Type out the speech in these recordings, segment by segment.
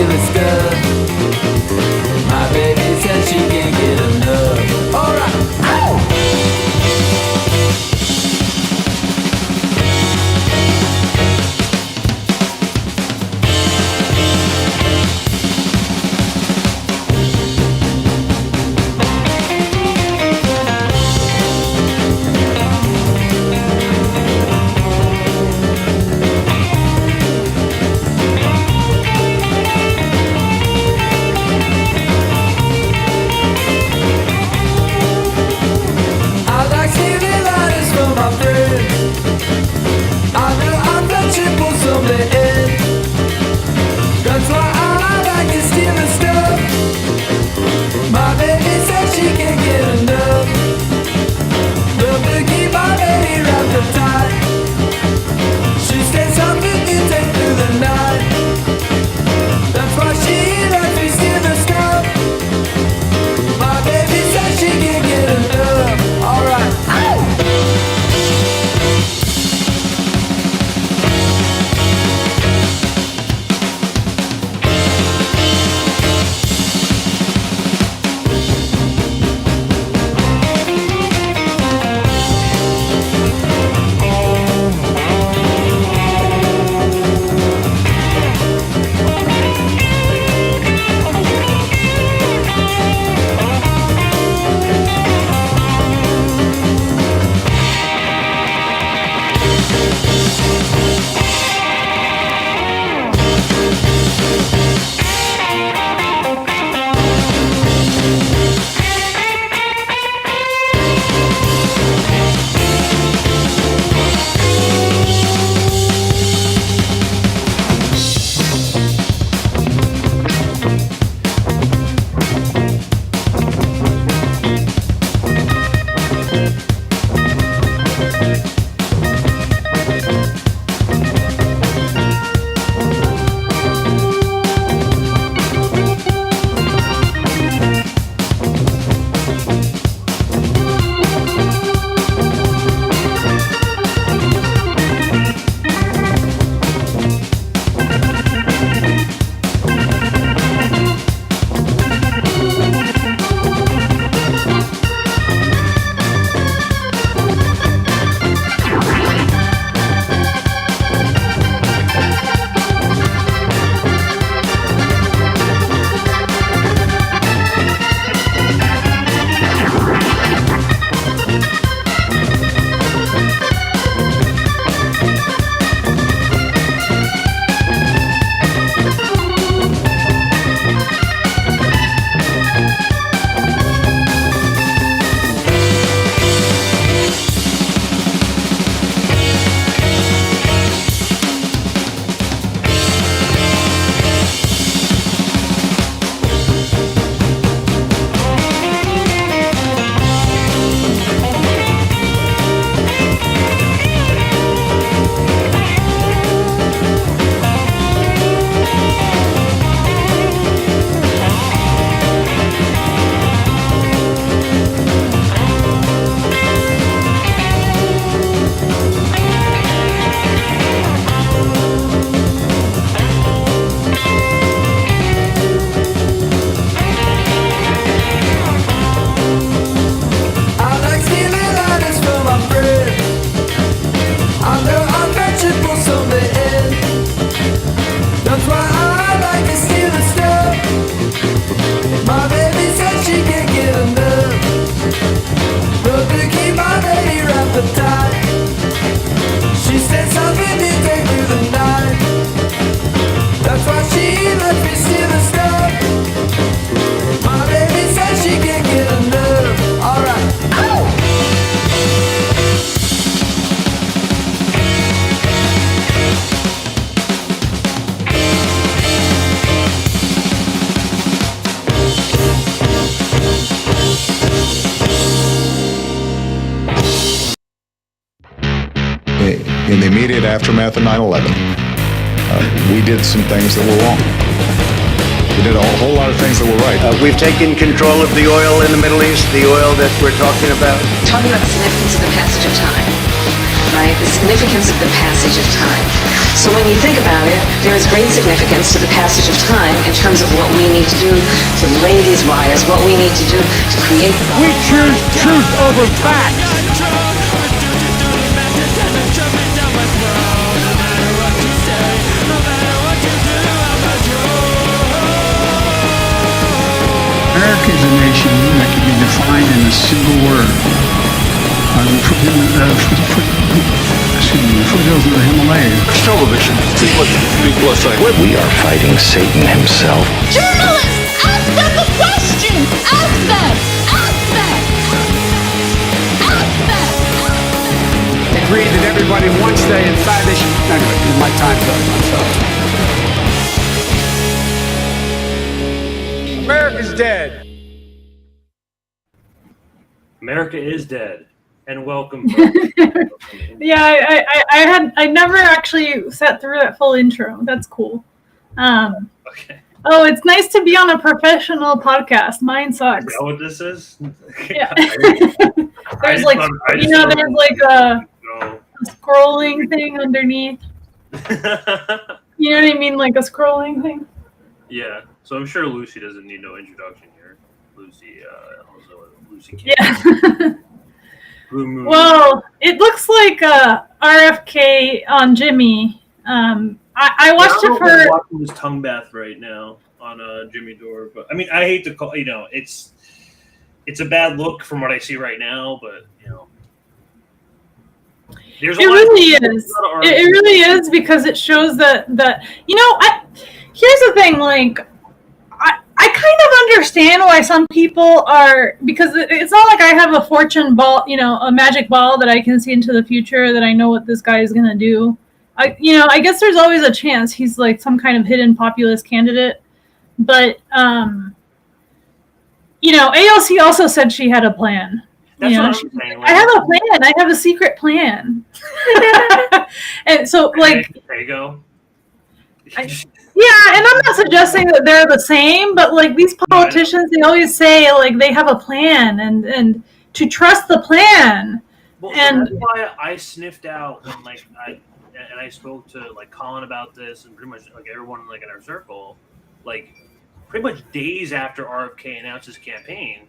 steal the stuff. My baby says she can't get enough. Alright, ow! That's why I like to steal the stuff. My baby says she can't get enough. Love to keep my baby wrapped up tight. She stays up with me take through the night. That's why she lets me steal the stuff. My baby says she can't get enough. Alright, ow! in the immediate aftermath of 9/11. We did some things that were wrong. He did a whole lot of things that were right. We've taken control of the oil in the Middle East, the oil that we're talking about. Talking about the significance of the passage of time, right? The significance of the passage of time. So when you think about it, there is great significance to the passage of time in terms of what we need to do to lay these wires, what we need to do to create. We choose truth over facts. America is a nation that can be defined in a single word. Foothills of the Himalayas. Television is what people are saying. We are fighting Satan himself. Journalists, ask them the question! Ask them! Ask them! Ask them! Agreed that everybody, once they inside, they should... Anyway, my time's up. I'm sorry. America's dead. America is dead, and welcome. Yeah, I never actually sat through that full intro. That's cool. Okay. Oh, it's nice to be on a professional podcast. Mine sucks. Is that what this is? Yeah. There's like a scrolling thing underneath. You know what I mean? Like a scrolling thing. Yeah. So I'm sure Lucy doesn't need no introduction here. Lucy King. Yeah. Well, it looks like RFK on Jimmy. I watched it for. I'm watching his tongue bath right now on Jimmy Dore, but I mean, I hate to call. It's a bad look from what I see right now, but there's it really is. It really is because it shows that here's the thing, like. I kind of understand why some people are, because it's not like I have a fortune ball, a magic ball that I can see into the future that I know what this guy is going to do. I guess there's always a chance he's like some kind of hidden populist candidate. But, AOC also said she had a plan. That's what I'm saying. I have a plan. I have a secret plan. And so, like... There you go. Yeah, and I'm not suggesting that they're the same, but like these politicians, they always say like they have a plan and to trust the plan. Well, and that's why I sniffed out when I spoke to like Colin about this and pretty much like everyone like in our circle, like pretty much days after RFK announced his campaign,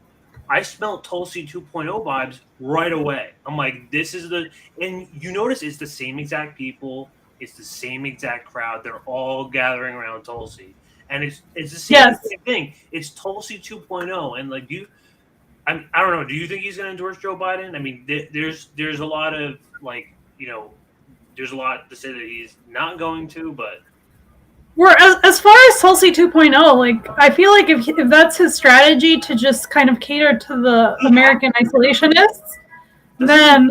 I smelled Tulsi 2.0 vibes right away. I'm like, this is and you notice it's the same exact people. It's the same exact crowd. They're all gathering around Tulsi. And it's the same thing. It's Tulsi 2.0. And like I don't know, do you think he's gonna endorse Joe Biden? I mean, there's a lot of there's a lot to say that he's not going to, but as far as Tulsi 2.0, like I feel like if that's his strategy to just kind of cater to the American isolationists, then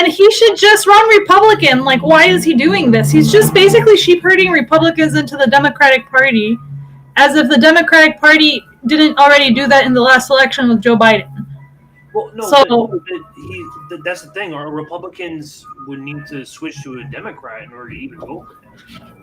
he should just run Republican. Like, why is he doing this? He's just basically sheep herding Republicans into the Democratic Party, as if the Democratic Party didn't already do that in the last election with Joe Biden. Well, no, that's the thing. Our Republicans would need to switch to a Democrat in order to even vote for him.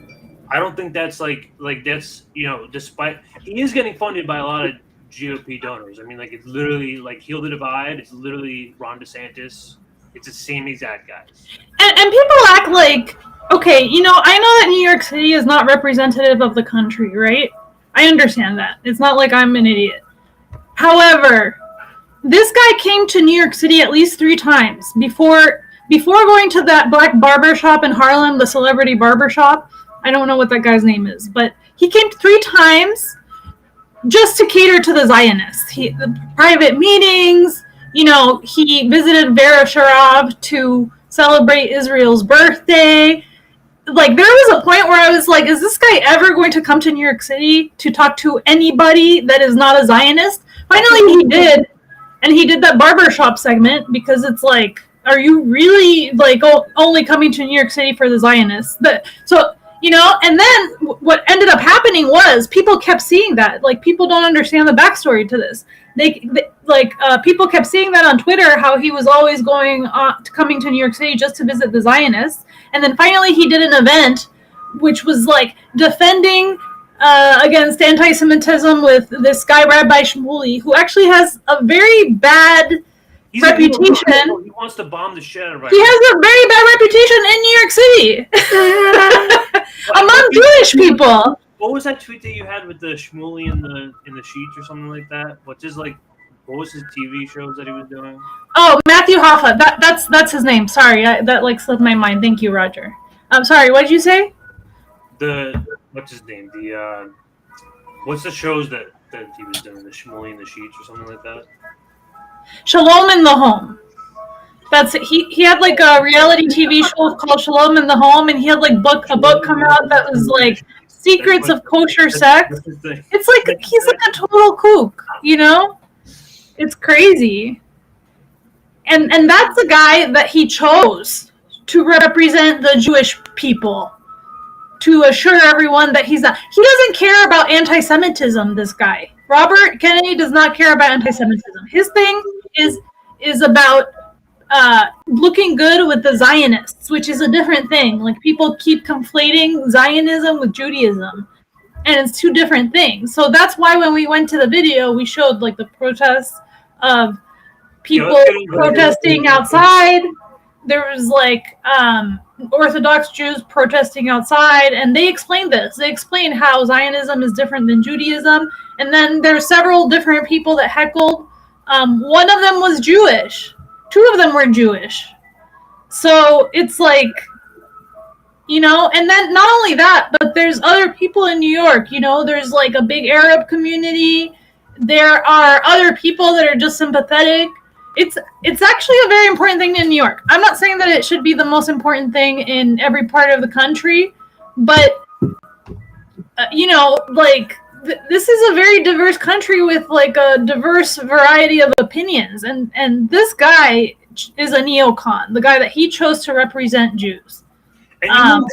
I don't think that's like that's despite he is getting funded by a lot of GOP donors. I mean, like it's literally like Heal the Divide. It's literally Ron DeSantis. It's the same exact guys. And people act like, okay, I know that New York City is not representative of the country, right? I understand that. It's not like I'm an idiot. However, this guy came to New York City at least 3 times before going to that black barber shop in Harlem, the celebrity barber shop. I don't know what that guy's name is, but he came 3 times just to cater to the Zionists. The private meetings, he visited Vera Sharov to celebrate Israel's birthday. Like, there was a point where I was like, is this guy ever going to come to New York City to talk to anybody that is not a Zionist? Finally, he did. And he did that barbershop segment because it's like, are you really like only coming to New York City for the Zionists? And then what ended up happening was people kept seeing that. Like, people don't understand the backstory to this. People kept seeing that on Twitter, how he was always coming to New York City just to visit the Zionists. And then finally he did an event which was like defending against anti-Semitism with this guy, Rabbi Shmuley, who actually has a very bad reputation. He wants to bomb the shit out of He has a very bad reputation in New York City among Jewish people. What was that tweet that you had with the Shmuley in the sheets or something like that? What was his TV shows that he was doing? Oh, Matthew Hoffa. That's his name. Sorry, that like slipped my mind. Thank you, Roger. I'm sorry. What did you say? What's his name? What's the shows that he was doing? The Shmuley in the sheets or something like that? Shalom in the Home. That's it. He had like a reality TV show called Shalom in the Home, and he had like a book come out that was like Secrets of Kosher Sex. It's like he's like a total kook, you know? It's crazy. And that's the guy that he chose to represent the Jewish people, to assure everyone that he's not. He doesn't care about anti-Semitism, this guy. Robert Kennedy does not care about anti-Semitism. His thing is about looking good with the Zionists, which is a different thing. Like, people keep conflating Zionism with Judaism, and it's two different things. So that's why when we went to the video, we showed like the protests of people protesting outside. There was like Orthodox Jews protesting outside, and they explained this. They explained how Zionism is different than Judaism, and then there's several different people that heckled. One of them was Jewish. Two of them were Jewish. So it's like, you know, and then not only that, but there's other people in New York, you know, there's like a big Arab community. There are other people that are just sympathetic. It's actually a very important thing in New York. I'm not saying that it should be the most important thing in every part of the country, but, you know, like, this is a very diverse country with, like, a diverse variety of opinions. And this guy is a neocon, the guy that he chose to represent Jews.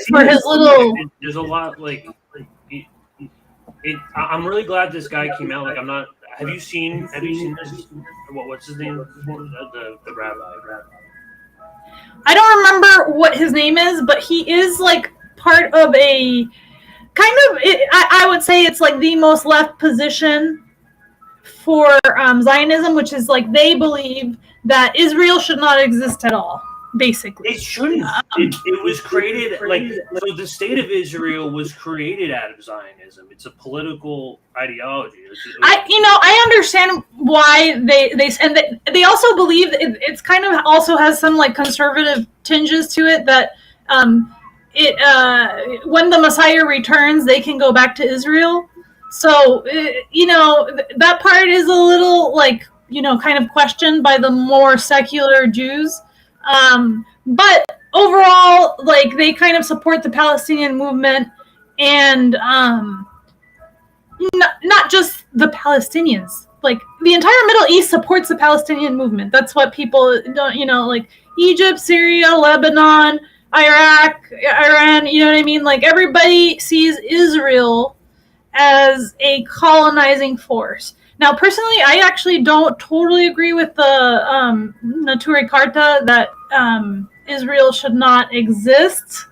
For his little... There's a lot, like... I'm really glad this guy came out. Like, I'm not... Have you seen this? What's his name? The rabbi. I don't remember what his name is, but he is like part of a kind of. I would say it's like the most left position for Zionism, which is like they believe that Israel should not exist at all. Basically, it shouldn't. It was created like so. The state of Israel was created out of Zionism. It's a political ideology. I understand why they also believe it's kind of also has some like conservative tinges to it that when the Messiah returns, they can go back to Israel. So you know that part is a little like you know kind of questioned by the more secular Jews. But overall, like they kind of support the Palestinian movement, and not just the Palestinians. Like the entire Middle East supports the Palestinian movement. That's what people don't, you know, like Egypt, Syria, Lebanon, Iraq, Iran. You know what I mean? Like everybody sees Israel as a colonizing force. Now, personally, I actually don't totally agree with the Naturi Karta that Israel should not exist.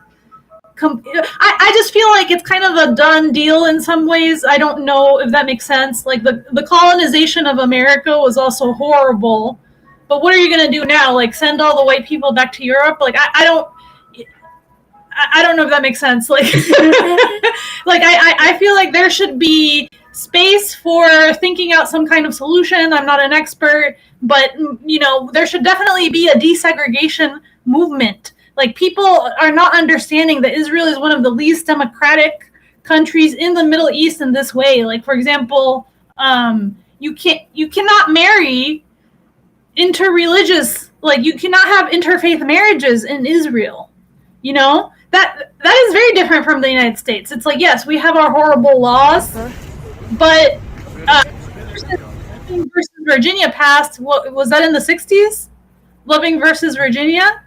I just feel like it's kind of a done deal in some ways. I don't know if that makes sense. Like the colonization of America was also horrible. But what are you going to do now? Like send all the white people back to Europe? Like I don't know if that makes sense. Like like I feel like there should be space for thinking out some kind of solution. I'm not an expert, but you know, there should definitely be a desegregation movement. Like people are not understanding that Israel is one of the least democratic countries in the Middle East in this way. Like for example, you cannot marry interreligious, like you cannot have interfaith marriages in Israel. You know? That is very different from the United States. It's like, yes, we have our horrible laws, but Loving versus Virginia passed. What was that in the 60s? Loving versus Virginia.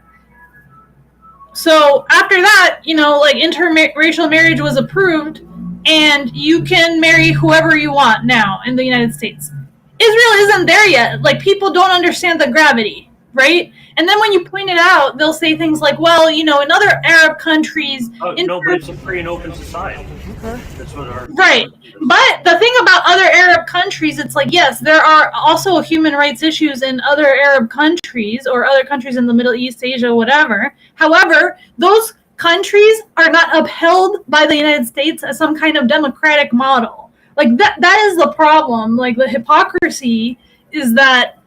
So after that, you know, like interracial marriage was approved, and you can marry whoever you want now in the United States. Israel isn't there yet. Like people don't understand the gravity, right? And then when you point it out, they'll say things like, well, in other Arab countries... No, but it's a free and open society. That's what our... Right. But the thing about other Arab countries, it's like, yes, there are also human rights issues in other Arab countries or other countries in the Middle East, Asia, whatever. However, those countries are not upheld by the United States as some kind of democratic model. Like, that is the problem. Like, the hypocrisy is that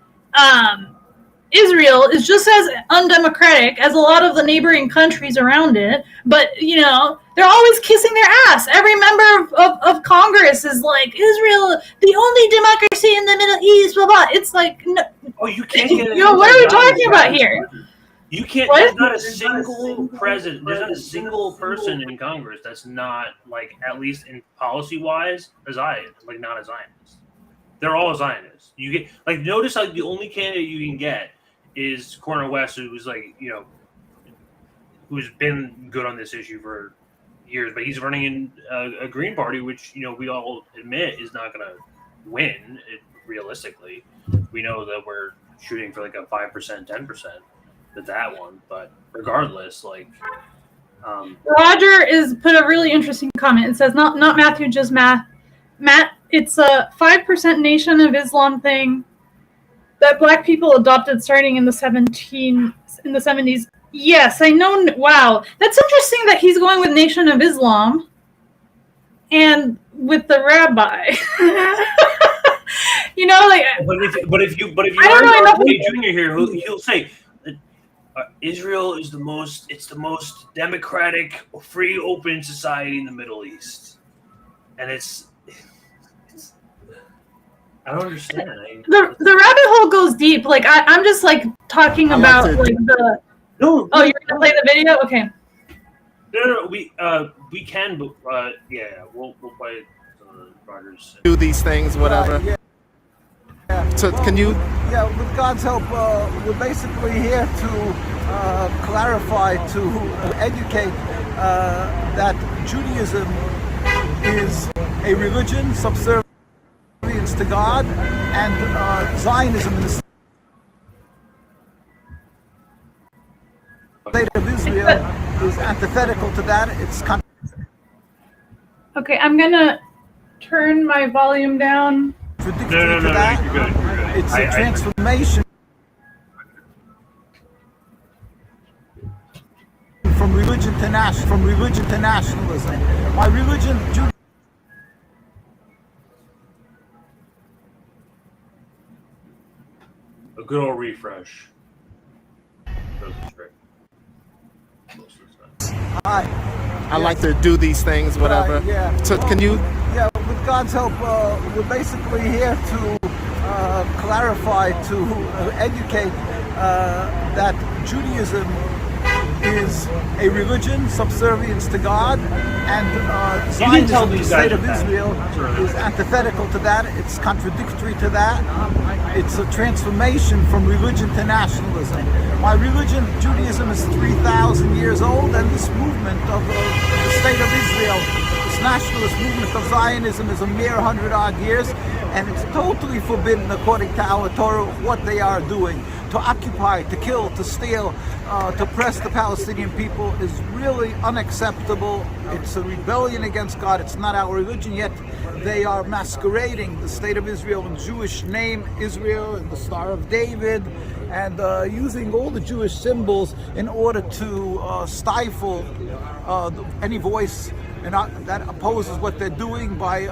Israel is just as undemocratic as a lot of the neighboring countries around it, but, they're always kissing their ass. Every member of Congress is like, Israel, the only democracy in the Middle East, blah, blah. It's like, no, you can't get what are we talking about here? You can't. There's not a single president. There's not a single person in Congress that's not, like, at least in policy-wise, a Zionist. Like, not a Zionist. They're all Zionists. You get, like, notice how the only candidate you can get is Cornel West, who's like, who's been good on this issue for years, but he's running in a Green Party, which we all admit is not going to win. Realistically, we know that we're shooting for like a 5%, 10% with that one, but regardless, like, Roger is put a really interesting comment. It says not Matthew, just Matt. It's a 5% Nation of Islam thing that Black people adopted starting in the 70s. Yes, I know. Wow, that's interesting that he's going with Nation of Islam and with the rabbi. But if you are RFK Jr. here, he'll say Israel is the most democratic, free, open society in the Middle East, and it's I don't understand. The rabbit hole goes deep. Like I'm just like talking about like the. No. Oh, you're gonna play the video? Okay. No. We can, but yeah, we'll play Rogers. Do these things, whatever. Yeah. So can you? Yeah, with God's help, we're basically here to clarify, to educate that Judaism is a religion subservient to God, and Zionism in the state of Israel is antithetical to that. It's okay, I'm gonna turn my volume down. Contradictory to that. You're good. It's a transformation from religion to nationalism. My religion, a good old refresh. I like to do these things, whatever. Yeah. So can you? Yeah, with God's help, we're basically here to clarify, to educate that Judaism is a religion subservient to God, and Zionism, the state of Israel, is antithetical to that. It's contradictory to that. It's a transformation from religion to nationalism. My religion, Judaism, is 3,000 years old, and this movement of the state of Israel, this nationalist movement of Zionism, is a mere 100-odd years, and it's totally forbidden according to our Torah what they are doing. To occupy, to kill, to steal, to oppress the Palestinian people is really unacceptable. It's a rebellion against God. It's not our religion, yet they are masquerading the state of Israel in Jewish name, Israel, and the Star of David, and using all the Jewish symbols in order to stifle any voice that opposes what they're doing by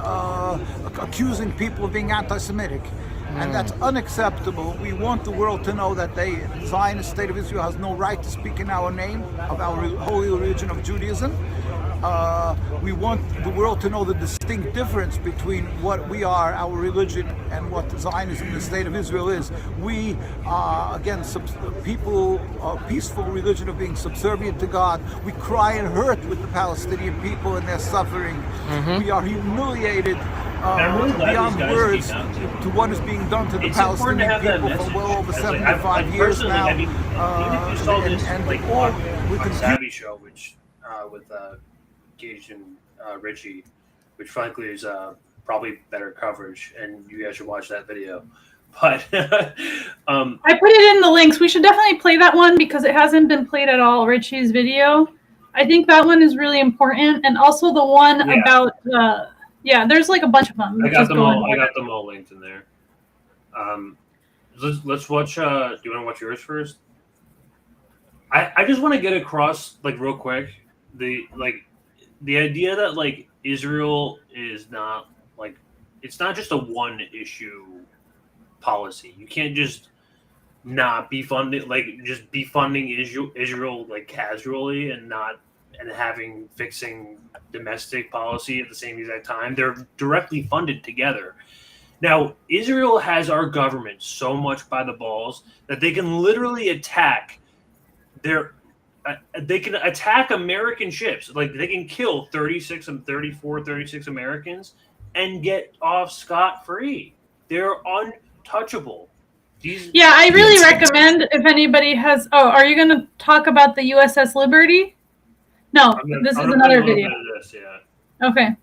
accusing people of being anti-Semitic. And that's unacceptable. We want the world to know that the Zionist state of Israel has no right to speak in our name, of our holy religion of Judaism. We want the world to know the distinct difference between what we are, our religion, and what Zionism, the state of Israel, is. We are, again, people, peaceful religion of being subservient to God. We cry and hurt with the Palestinian people and their suffering. We are humiliated beyond words to what is being done to the Palestinian people for well over 75 years now. Even if you saw this on Savvy Show, which with Gage and Richie, which frankly is probably better coverage, and you guys should watch that video. But I put it in the links. We should definitely play that one because it hasn't been played at all. Richie's video. I think that one is really important, and also the one about there's like a bunch of them. I got them all linked in there. Let's watch. Do you want to watch yours first? I just want to get across like real quick the idea that like Israel is not like it's not just a one issue policy. You can't just not be funding Israel like casually and fixing domestic policy at the same exact time. They're directly funded together. Now, Israel has our government so much by the balls that they can literally attack American ships. Like they can kill 36 Americans and get off scot-free. They're untouchable. I really recommend if anybody has. Oh, are you going to talk about the USS Liberty? No, this is another video. Okay.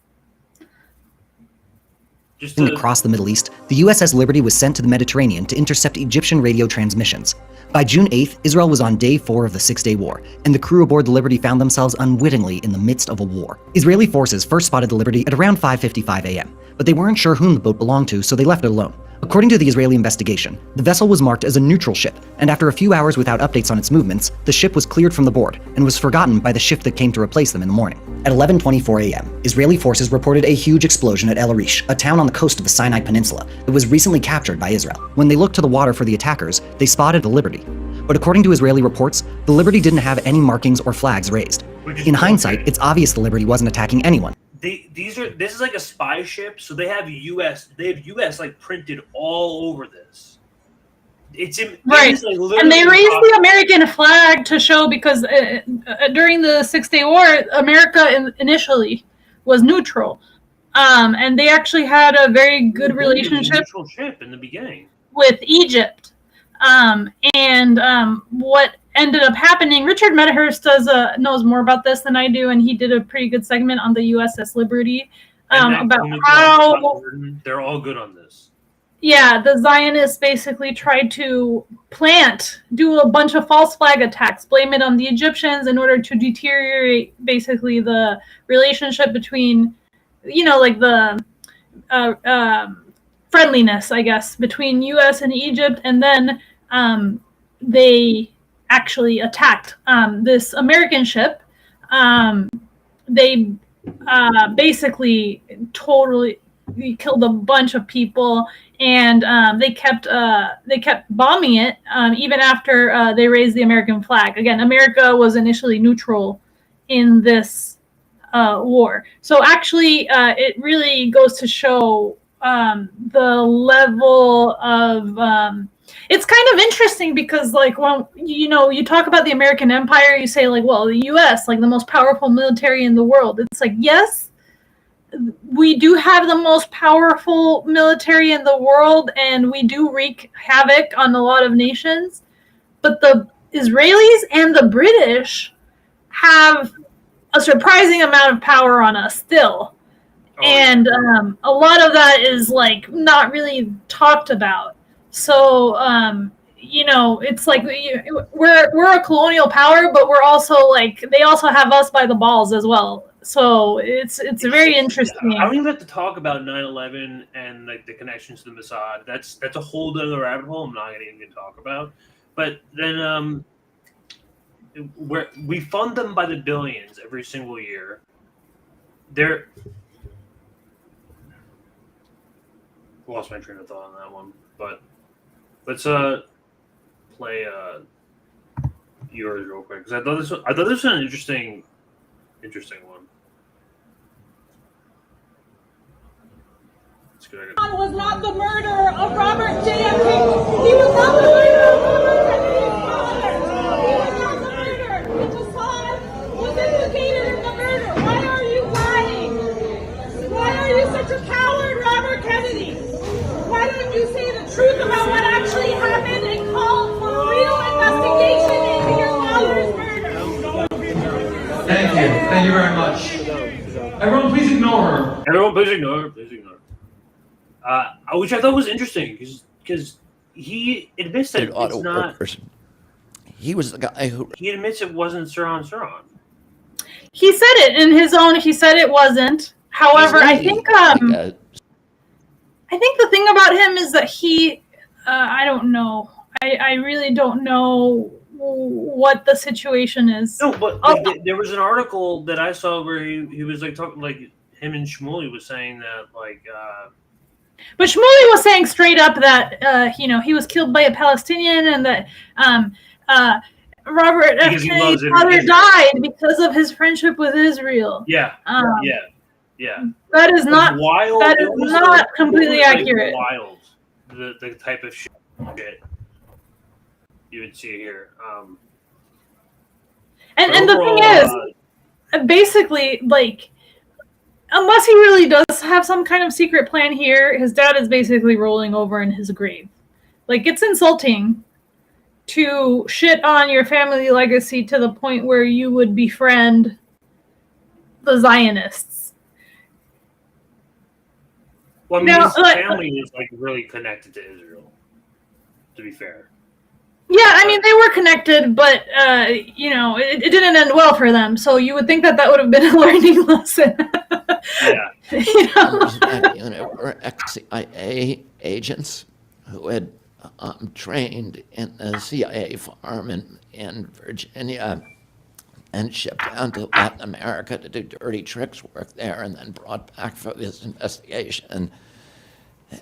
Across the Middle East, the USS Liberty was sent to the Mediterranean to intercept Egyptian radio transmissions. By June 8th, Israel was on day 4 of the Six-Day War, and the crew aboard the Liberty found themselves unwittingly in the midst of a war. Israeli forces first spotted the Liberty at around 5:55 a.m., but they weren't sure whom the boat belonged to, so they left it alone. According to the Israeli investigation, the vessel was marked as a neutral ship, and after a few hours without updates on its movements, the ship was cleared from the board and was forgotten by the ship that came to replace them in the morning. At 11:24 a.m., Israeli forces reported a huge explosion at El Arish, a town on the coast of the Sinai Peninsula that was recently captured by Israel. When they looked to the water for the attackers, they spotted the Liberty. But according to Israeli reports, the Liberty didn't have any markings or flags raised. In hindsight, it's obvious the Liberty wasn't attacking anyone. This is like a spy ship, so they have US like printed all over this. Right, and they raised the American flag to show because during the Six-Day War, America initially was neutral, and they actually had a very good relationship in the beginning with Egypt. What ended up happening, Richard Medhurst knows more about this than I do, and he did a pretty good segment on the USS Liberty about how they're all good on this. Yeah, the Zionists basically tried to do a bunch of false flag attacks, blame it on the Egyptians in order to deteriorate basically the relationship between, like the friendliness, I guess, between U.S. and Egypt, and then they actually attacked this American ship. They basically totally killed a bunch of people, and they kept bombing it even after they raised the American flag. Again, America was initially neutral in this war. So actually, it really goes to show the level of it's kind of interesting because like when you talk about the American Empire, you say like, well, the US, like the most powerful military in the world. It's like, yes, we do have the most powerful military in the world, and we do wreak havoc on a lot of nations, but the Israelis and the British have a surprising amount of power on us still. And a lot of that is like not really talked about. So it's like we're a colonial power, but we're also like they also have us by the balls as well. So it's very interesting. I don't even have to talk about 9/11 and like the connections to the Mossad. That's a whole other rabbit hole I'm not going to even talk about. But then we fund them by the billions every single year. Lost my train of thought on that one, but let's play yours real quick because I thought this was an interesting one. Was not the murderer of Robert J.F. Kennedy. He was not the murderer of Robert Kennedy's father. He was not the murderer. Mossad was implicated in the murder. Why are you lying? Why are you such a coward, Robert Kennedy? Why don't you say the truth about what actually happened and call for a real investigation into your father's murder? Thank you. Thank you very much. Everyone, please ignore her. Everyone, please ignore her. Please ignore her. Which I thought was interesting because he admits that it's not. Workers. He was the guy who. He admits it wasn't Sirhan. He said it in his own. He said it wasn't. However, I think the thing about him is that he. I don't know. I really don't know what the situation is. No, but there was an article that I saw where he was like talking, like him and Shmuley was saying that like. But Shmuley was saying straight up that he was killed by a Palestinian and that Robert F. Kennedy's father died because of his friendship with Israel. Yeah. That is not wild. That is not completely accurate. Wild. The type of shit you would see here. And the thing is, basically, like, unless he really does have some kind of secret plan here, his dad is basically rolling over in his grave. Like, it's insulting to shit on your family legacy to the point where you would befriend the Zionists. Well, I mean, his family is like really connected to Israel, to be fair. Yeah, I mean, they were connected, but, it didn't end well for them. So you would think that would have been a learning lesson. Yeah. Members of that unit were ex-CIA agents who had trained in the CIA farm in Virginia and shipped down to Latin America to do dirty tricks work there and then brought back for this investigation.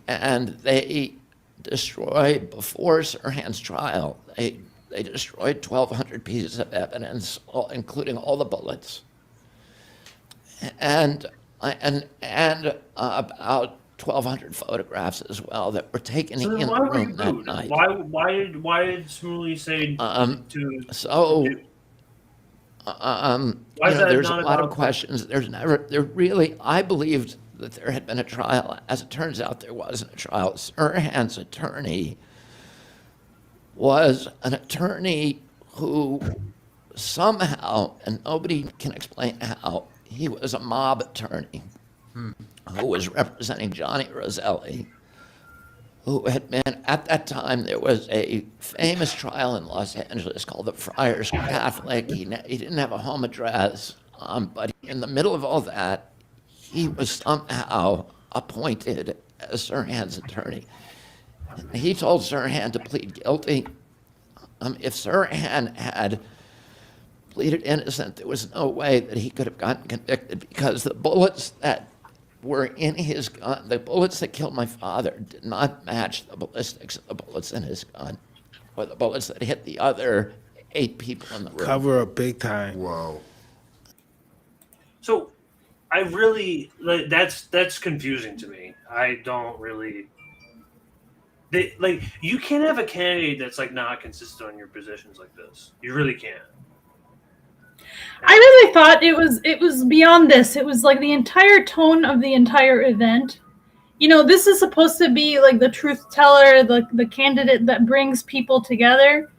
And they destroyed, before Sirhan's trial, they destroyed 1,200 pieces of evidence, including all the bullets. And about 1,200 photographs as well that were taken in the room that night. Why did Shmuley say there's a lot of questions. I believed that there had been a trial. As it turns out, there wasn't a trial. Sirhan's attorney was an attorney who somehow, and nobody can explain how, he was a mob attorney who was representing Johnny Roselli, who had been, at that time, there was a famous trial in Los Angeles called the Friars Catholic. He didn't have a home address, but in the middle of all that, he was somehow appointed as Sirhan's attorney. He told Sirhan to plead guilty. If Sirhan had pleaded innocent, there was no way that he could have gotten convicted because the bullets that were in his gun, the bullets that killed my father, did not match the ballistics of the bullets in his gun or the bullets that hit the other 8 people in the room. Cover up big time. Wow. So I really, that's confusing to me. I don't really, you can't have a candidate that's like not consistent on your positions like this. You really can't. I really thought it was beyond this. It was like the entire tone of the entire event. This is supposed to be like the truth teller, the candidate that brings people together.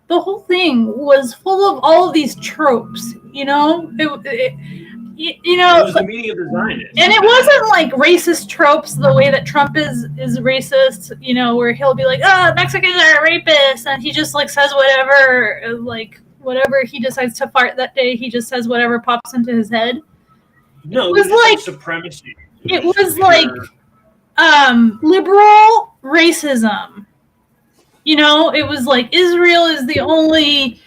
The whole thing was full of all of these tropes, It was the meeting of the Zionists. And it wasn't like racist tropes the way that Trump is racist, where he'll be like, Mexicans are rapists, and he just like says whatever, whatever he decides to fart that day, he just says whatever pops into his head. No, it was like supremacy. It was like liberal racism. It was like Israel is the only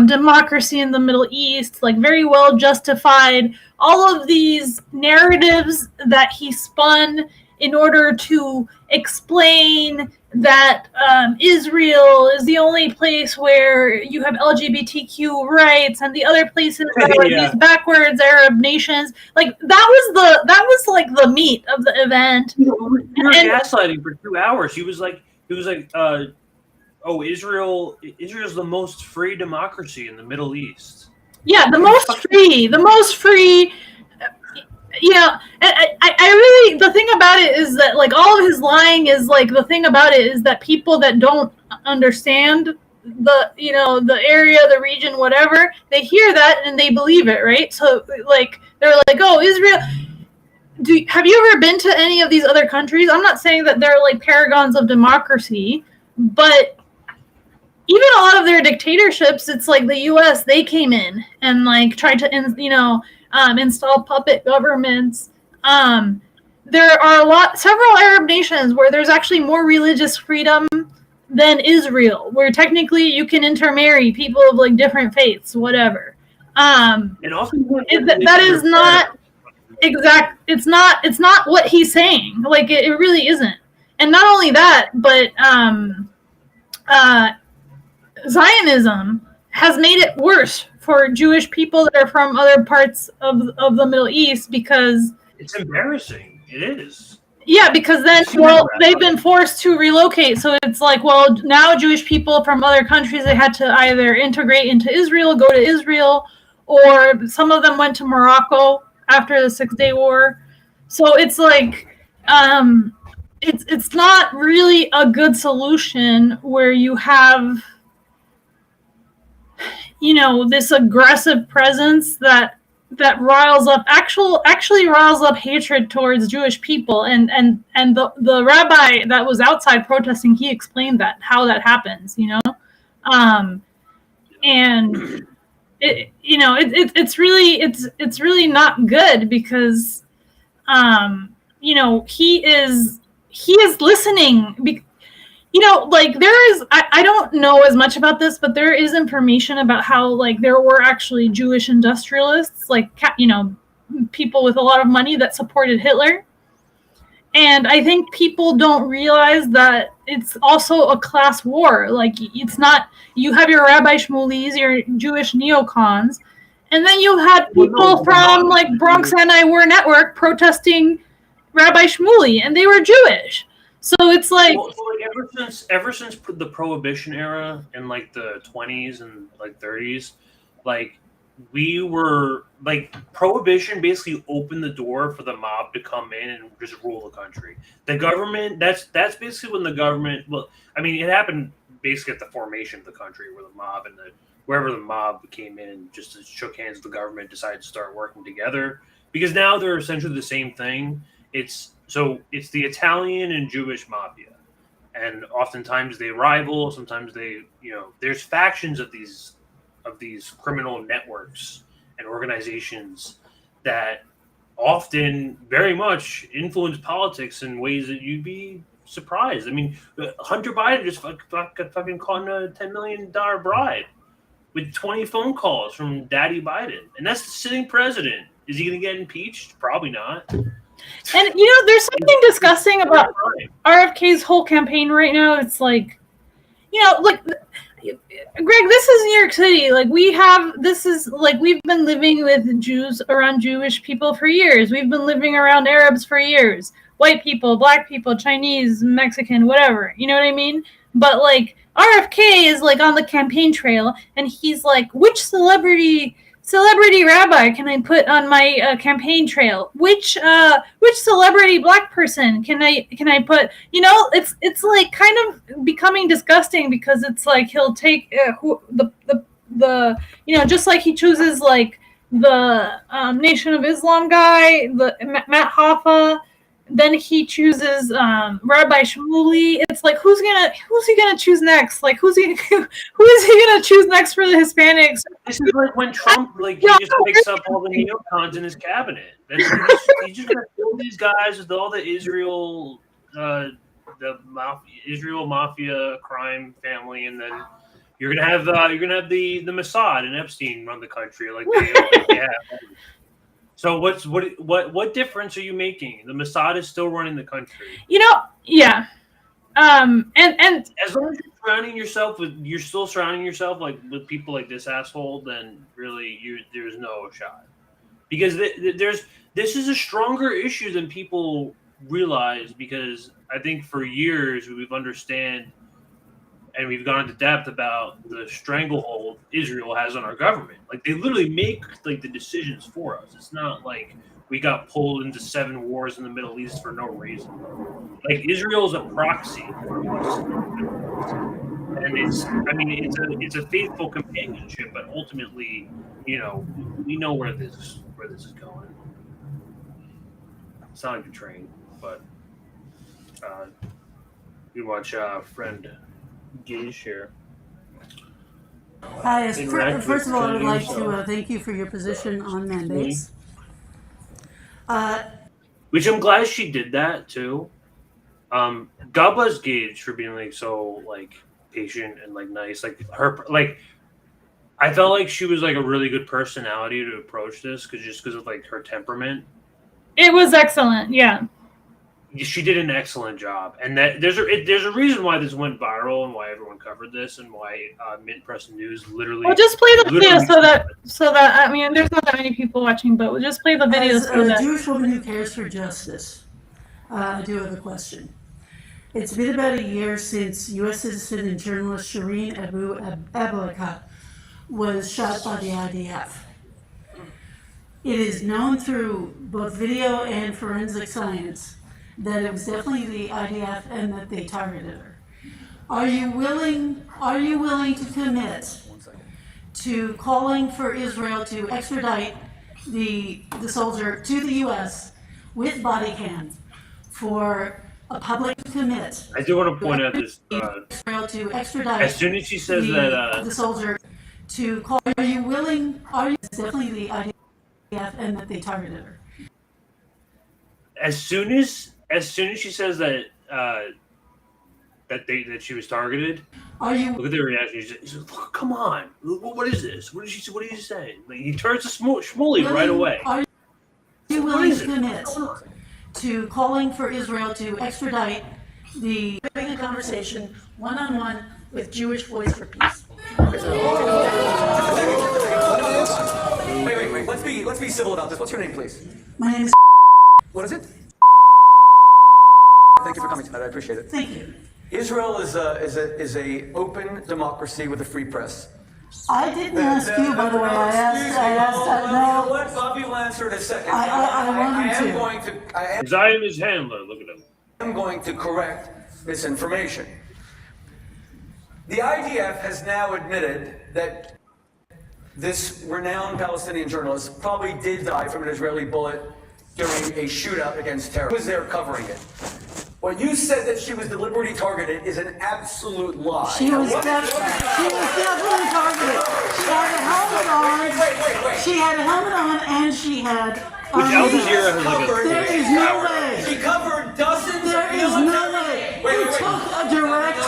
democracy in the Middle East, like very well justified. All of these narratives that he spun in order to explain that Israel is the only place where you have LGBTQ rights, and the other places are like these backwards Arab nations. Like that was like the meat of the event. We were gaslighting for 2 hours. He was like, Israel's the most free democracy in the Middle East. Yeah, the most free. I really, the thing about it is that like all of his lying is like, the thing about it is that people that don't understand the area, the region, whatever, they hear that and they believe it, right? So like they're like, oh, Israel. have you ever been to any of these other countries? I'm not saying that they're like paragons of democracy, but even a lot of their dictatorships, it's like the U.S. They came in and like tried to install puppet governments. There are several Arab nations where there's actually more religious freedom than Israel, where technically you can intermarry people of like different faiths, whatever. And also, that is not exact. It's not what he's saying. Like it really isn't. And not only that, but Zionism has made it worse for Jewish people that are from other parts of the Middle East because it's embarrassing. It is. Yeah, because then, they've been forced to relocate. So it's like, now Jewish people from other countries, they had to either integrate into Israel, go to Israel, or some of them went to Morocco after the 6-Day War. So it's like, it's not really a good solution where you have, this aggressive presence that riles up actually riles up hatred towards Jewish people, and the rabbi that was outside protesting, he explained how that happens, and it's really not good because he is listening. There is, I don't know as much about this, but there is information about how, there were actually Jewish industrialists, people with a lot of money that supported Hitler. And I think people don't realize that it's also a class war. It's not, you have your Rabbi Shmulis, your Jewish neocons, and then you had people from, Bronx Anti-War Network protesting Rabbi Shmuley, and they were Jewish. So it's ever since the Prohibition era in the 20s and 30s, we were Prohibition basically opened the door for the mob to come in and just rule the country. The government, that's basically when the government, it happened basically at the formation of the country, where the mob and wherever the mob came in and just shook hands with the government, decided to start working together, because now they're essentially the same thing. It's the Italian and Jewish mafia, and oftentimes they rival. Sometimes they, there's factions of these criminal networks and organizations that often very much influence politics in ways that you'd be surprised. Hunter Biden just got fucking caught in a $10 million bribe with 20 phone calls from Daddy Biden, and that's the sitting president. Is he going to get impeached? Probably not. And there's something disgusting about RFK's whole campaign right now. It's Greg, this is New York City. We've been living with Jews around Jewish people for years. We've been living around Arabs for years. White people, black people, Chinese, Mexican, whatever. You know what I mean? But RFK is on the campaign trail, and he's which celebrity rabbi can I put on my campaign trail? Which celebrity black person can I put? It's kind of becoming disgusting, because it's he'll take the just like he chooses the Nation of Islam guy, the Matt Hoffa. Then he chooses Rabbi Shmuley. It's who's he gonna choose next? Who is he gonna choose next for the Hispanics? This is when Trump he just picks up all the neocons in his cabinet. He's just gonna fill these guys with all the Israel mafia crime family, and then you're gonna have the Mossad and Epstein run the country like they have. So what difference are you making? The Mossad is still running the country. Yeah. And as long as you're still surrounding yourself with people like this asshole, then really there's no shot. Because this is a stronger issue than people realize, because I think for years we've understand and we've gone into depth about the stranglehold Israel has on our government. They literally make the decisions for us. It's not like we got pulled into 7 wars in the Middle East for no reason. Israel is a proxy, and it's a faithful companionship. But ultimately, we know where this is going. It's not like a train, but you watch friend Gage here. Hi, first of all, I would like to thank you for your position on mandates. Which I'm glad she did that too. God bless Gage for being like so like patient and like nice. Like her, like I felt like she was like a really good personality to approach this because of like her temperament. It was excellent. Yeah. She did an excellent job, and that there's a reason why this went viral and why everyone covered this and why Mint Press News literally. Well, just play the video so that I mean, there's not that many people watching, but we'll just play the video. As a Jewish woman who cares for justice, I do have a question. It's been about a year since U.S. citizen and journalist Shireen Abu Abu was shot by the IDF. It is known through both video and forensic science that it was definitely the IDF and that they targeted her. Are you willing to commit to calling for Israel to extradite the soldier to the US with body cam for a public commit? I do want to point out this. Israel to extradite as soon as she says that the soldier to call. Are you definitely the IDF and that they targeted her? As soon as she says that that she was targeted, look at the reaction. He's like, "Come on, what is this? What are you saying?" Like, he turns to Shmuley right away. Are you willing to commit to calling for Israel to extradite having a conversation one-on-one with Jewish Voice for Peace? Wait. Let's be civil about this. What's your name, please? My name is. What is it? Thank you for coming tonight. I appreciate it. Thank you. Israel is a open democracy with a free press. I didn't ask you, by the way. I asked that. No. Let Bobby will answer in a second. I am his handler. Look at him. I'm going to correct misinformation. The IDF has now admitted that this renowned Palestinian journalist probably did die from an Israeli bullet during a shootout against terror. Who was there covering it? What you said that she was deliberately targeted is an absolute lie. She was definitely targeted. She had a helmet on. Wait. She had a helmet on and she had. There is no way. She covered dozens. There is no way. He took a direct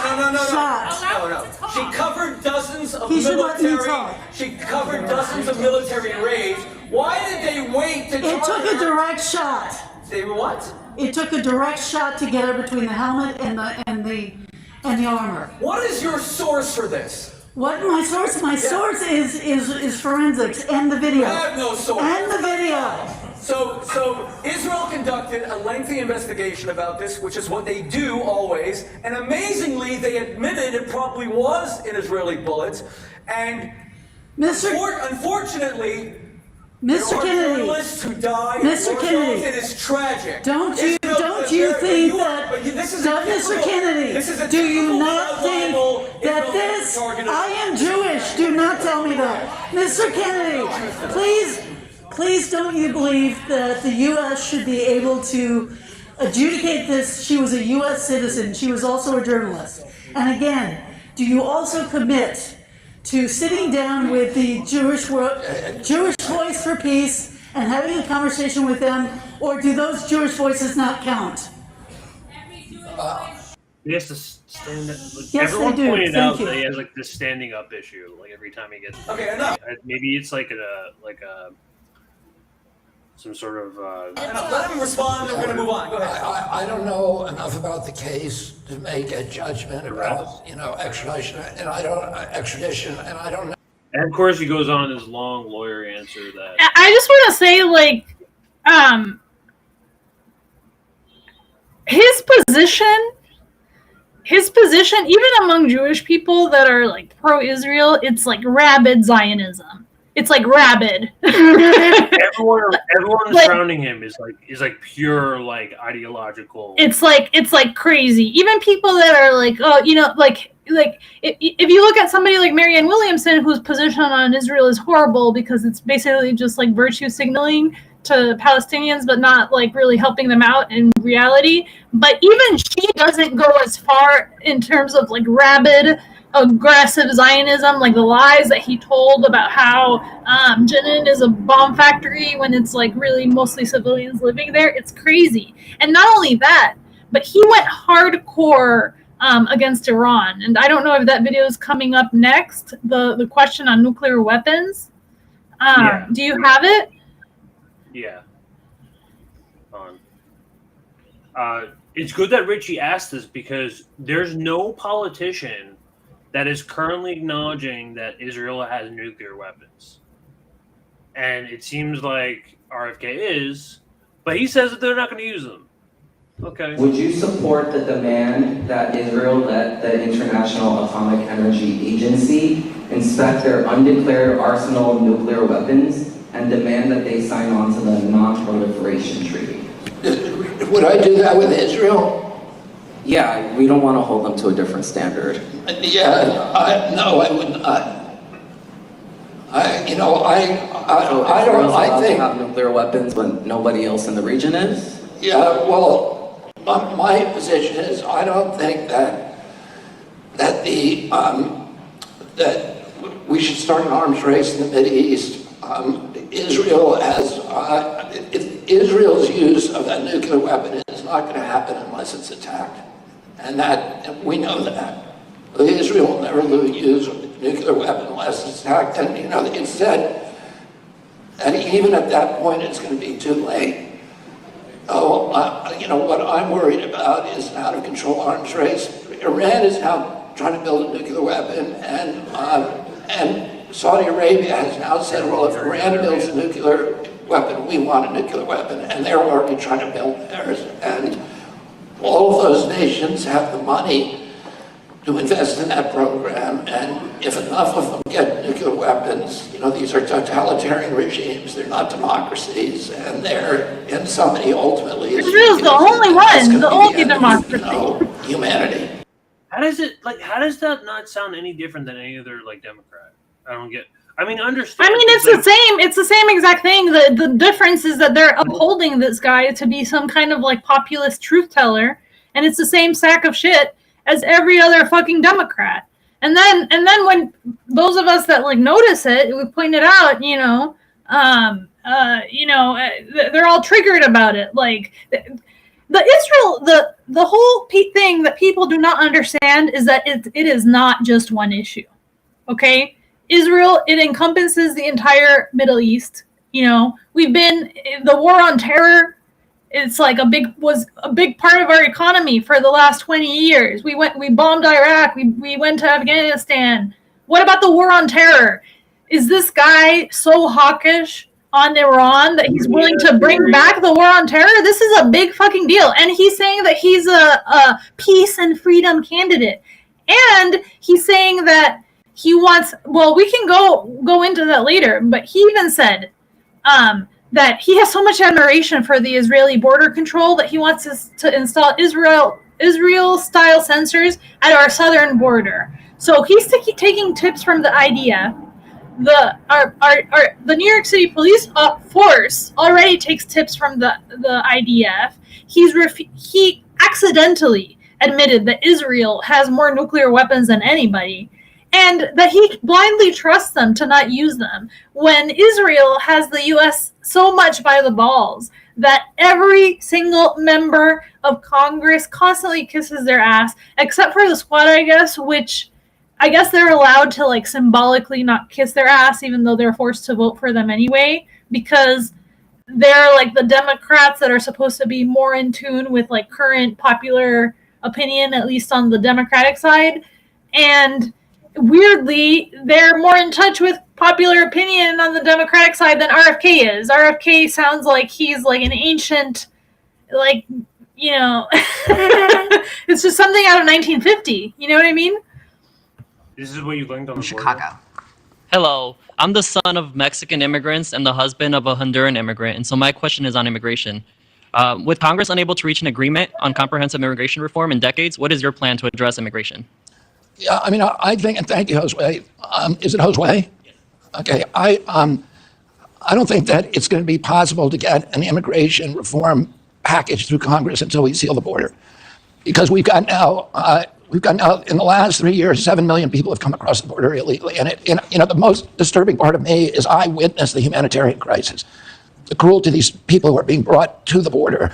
shot. No. She covered dozens of He should let me talk. She covered dozens of military raids. Why did they wait to? It took a direct shot. They were what? It took a direct shot to get her between the helmet and the armor. What is your source for this? What my source? My source is forensics and the video. You have no source. And the video. So Israel conducted a lengthy investigation about this, which is what they do always, and amazingly, they admitted it probably was an Israeli bullet, and unfortunately. Mr. Kennedy, journalists who died. Mr. Kennedy, it is tragic. Don't you think that, Mr. Kennedy, do you not think that this? I am Jewish. Do not tell me that, Mr. Kennedy. Please, don't you believe that the U.S. should be able to adjudicate this? She was a U.S. citizen. She was also a journalist. And again, do you also commit to sitting down with the Jewish Voice for Peace and having a conversation with them, or do those Jewish voices not count? He has to stand up. Yes, everyone they do. pointed Thank out you. that he has like this standing up issue. Like every time he gets. Okay, enough. Maybe it's like some sort of. Let him respond. And we're going to move on. Go ahead. I don't know enough about the case to make a judgment about extradition, and I don't know. And of course, he goes on this long lawyer answer that. I just want to say, like, his position, even among Jewish people that are like pro-Israel, it's like rabid Zionism. It's like rabid. everyone surrounding him is like pure like ideological. It's like crazy. Even people that are like, oh, like like if you look at somebody like Marianne Williamson, whose position on Israel is horrible because it's basically just like virtue signaling to Palestinians, but not like really helping them out in reality. But even she doesn't go as far in terms of like rabid, aggressive Zionism, like the lies that he told about how Jenin is a bomb factory when it's like really mostly civilians living there. It's crazy. And not only that, but he went hardcore against Iran. And I don't know if that video is coming up next, the question on nuclear weapons. Do you have it? Yeah. It's good that Richie asked this because there's no politician that is currently acknowledging that Israel has nuclear weapons. And it seems like RFK is, but he says that they're not going to use them. Okay. Would you support the demand that Israel let the International Atomic Energy Agency inspect their undeclared arsenal of nuclear weapons and demand that they sign on to the Non-Proliferation Treaty? Would I do that with Israel? Yeah, we don't want to hold them to a different standard. Yeah, no, I would not. I think have nuclear weapons when nobody else in the region is. Yeah, well, my position is I don't think that that we should start an arms race in the Mideast. Israel's use of that nuclear weapon is not going to happen unless it's attacked, and we know that. Israel will never use a nuclear weapon unless it's attacked, and it's said that even at that point it's going to be too late. What I'm worried about is an out-of-control arms race. Iran is now trying to build a nuclear weapon, and Saudi Arabia has now said, well, if Iran builds a nuclear weapon, we want a nuclear weapon, and they're already trying to build theirs. And all of those nations have the money to invest in that program, and if enough of them get nuclear weapons, these are totalitarian regimes, they're not democracies, and somebody ultimately is... Israel's the only one, the only democracy. Humanity. How does that not sound any different than any other, Democrat? I don't get... understand. It's the same exact thing. The difference is that they're upholding this guy to be some kind of populist truth teller, and it's the same sack of shit as every other fucking Democrat. And then when those of us that notice it, we point it out, they're all triggered about it. The whole thing that people do not understand is that it is not just one issue. Okay? Israel, it encompasses the entire Middle East. We've been the war on terror. It's was a big part of our economy for the last 20 years. We bombed Iraq. We went to Afghanistan. What about the war on terror? Is this guy so hawkish on Iran that he's willing to bring back the war on terror? This is a big fucking deal. And he's saying that he's a peace and freedom candidate. And he's saying that he wants, well, we can go into that later, but he even said that he has so much admiration for the Israeli border control that he wants us to install Israel-style sensors at our southern border. So he's taking tips from the IDF. The New York City police force already takes tips from the IDF. He accidentally admitted that Israel has more nuclear weapons than anybody, and that he blindly trusts them to not use them, when Israel has the U.S. so much by the balls that every single member of Congress constantly kisses their ass, except for the squad, I guess, which I guess they're allowed to symbolically not kiss their ass, even though they're forced to vote for them anyway, because they're the Democrats that are supposed to be more in tune with current popular opinion, at least on the Democratic side. And weirdly, they're more in touch with popular opinion on the Democratic side than RFK is. RFK sounds like he's an ancient, it's just something out of 1950. You know what I mean? This is what you learned on Chicago. Hello, I'm the son of Mexican immigrants and the husband of a Honduran immigrant, and so my question is on immigration. With Congress unable to reach an agreement on comprehensive immigration reform in decades, what is your plan to address immigration? Yeah, I mean, I think, and thank you, Josue. Is it Josue? Okay, I don't think that it's going to be possible to get an immigration reform package through Congress until we seal the border, because we've got now in the last 3 years, 7 million people have come across the border illegally, and the most disturbing part of me is I witnessed the humanitarian crisis, the cruelty to these people who are being brought to the border.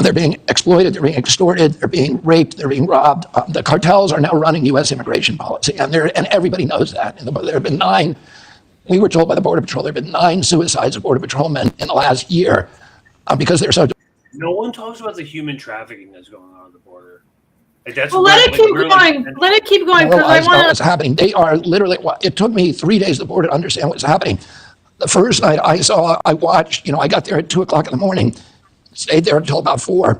They're being exploited, they're being extorted, they're being raped, they're being robbed. The cartels are now running U.S. immigration policy, and everybody knows that. There have been 9. We were told by the Border Patrol there have been 9 suicides of Border Patrolmen in the last year because they're so. No one talks about the human trafficking that's going on the border. Like, that's well, let it keep going. Let it keep going because I want what's happening. They are literally. It took me 3 days at the border to understand what's happening. The first night I watched. I got there at 2:00 in the morning, stayed there until about 4,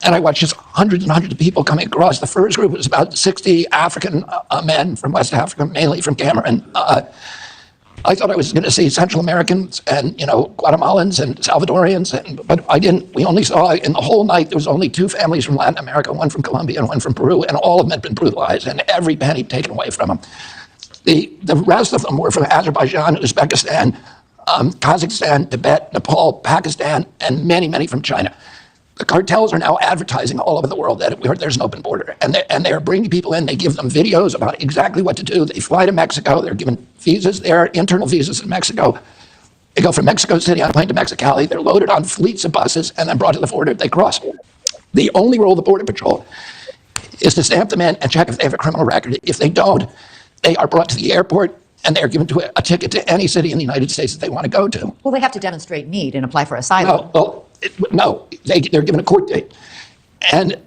and I watched just hundreds and hundreds of people coming across. The first group was about 60 African men from West Africa, mainly from Cameroon. I thought I was going to see Central Americans and Guatemalans and Salvadorians, but I didn't. We only saw in the whole night there was only 2 families from Latin America, one from Colombia and one from Peru, and all of them had been brutalized and every penny taken away from them. The rest of them were from Azerbaijan, Uzbekistan, Kazakhstan, Tibet, Nepal, Pakistan, and many, many from China. The cartels are now advertising all over the world that there's an open border, and they're bringing people in. They give them videos about exactly what to do. They fly to Mexico. They're given visas there, internal visas in Mexico. They go from Mexico City on a plane to Mexicali. They're loaded on fleets of buses and then brought to the border. They cross. The only role of the Border Patrol is to stamp them in and check if they have a criminal record. If they don't, they are brought to the airport and they are given a ticket to any city in the United States that they want to go to. Well, they have to demonstrate need and apply for asylum. They're given a court date, and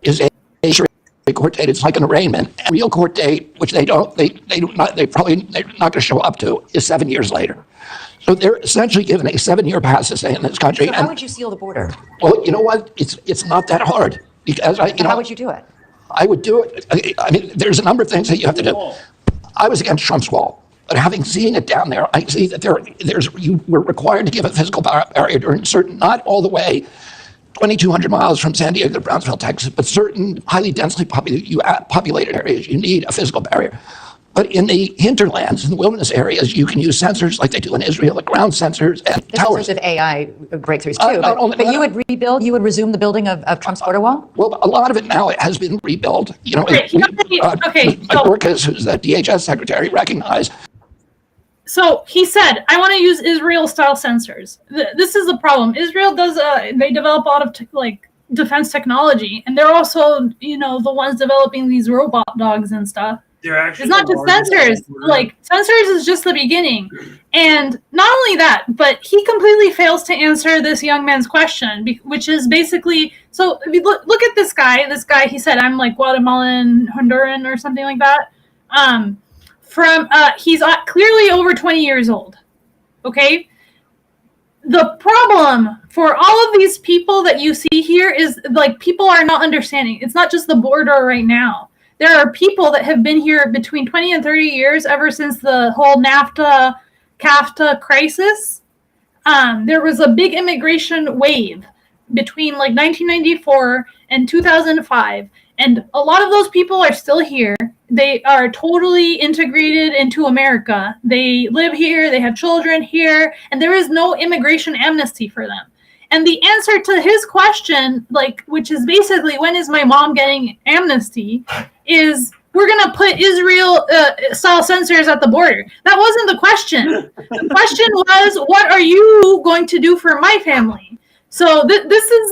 is a court date. It's like an arraignment. A real court date, which they're not going to show up to, is 7 years later. So they're essentially given a 7-year pass to stay in this country. So how would you seal the border? Well, you know what? It's not that hard because how would you do it? I would do it. I mean, there's a number of things that you have to do. I was against Trump's wall. But having seen it down there, I see that you were required to give a physical barrier during certain, not all the way 2,200 miles from San Diego to Brownsville, Texas, but certain highly densely populated areas, you need a physical barrier. But in the hinterlands, in the wilderness areas, you can use sensors like they do in Israel, like ground sensors and towers. There's AI breakthroughs too, but you would rebuild, you would resume the building of Trump's border wall? Well, a lot of it now has been rebuilt. Mayorkas, who's the DHS secretary, recognized. So he said, I want to use Israel-style sensors. This is the problem. Israel does, they develop a lot of defense technology, and they're also, the ones developing these robot dogs and stuff. It's not just sensors. Sensors is just the beginning. And not only that, but he completely fails to answer this young man's question, which is basically, so if you look at this guy, he said, I'm like Guatemalan, Honduran, or something like that. He's clearly over 20 years old. Okay? The problem for all of these people that you see here is people are not understanding. It's not just the border right now. There are people that have been here between 20 and 30 years ever since the whole NAFTA crisis. There was a big immigration wave between 1994 and 2005. And a lot of those people are still here. They are totally integrated into America. They live here, they have children here, and there is no immigration amnesty for them. And the answer to his question, which is basically, when is my mom getting amnesty, is we're going to put Israel-style sensors at the border. That wasn't the question. The question was, what are you going to do for my family? So this is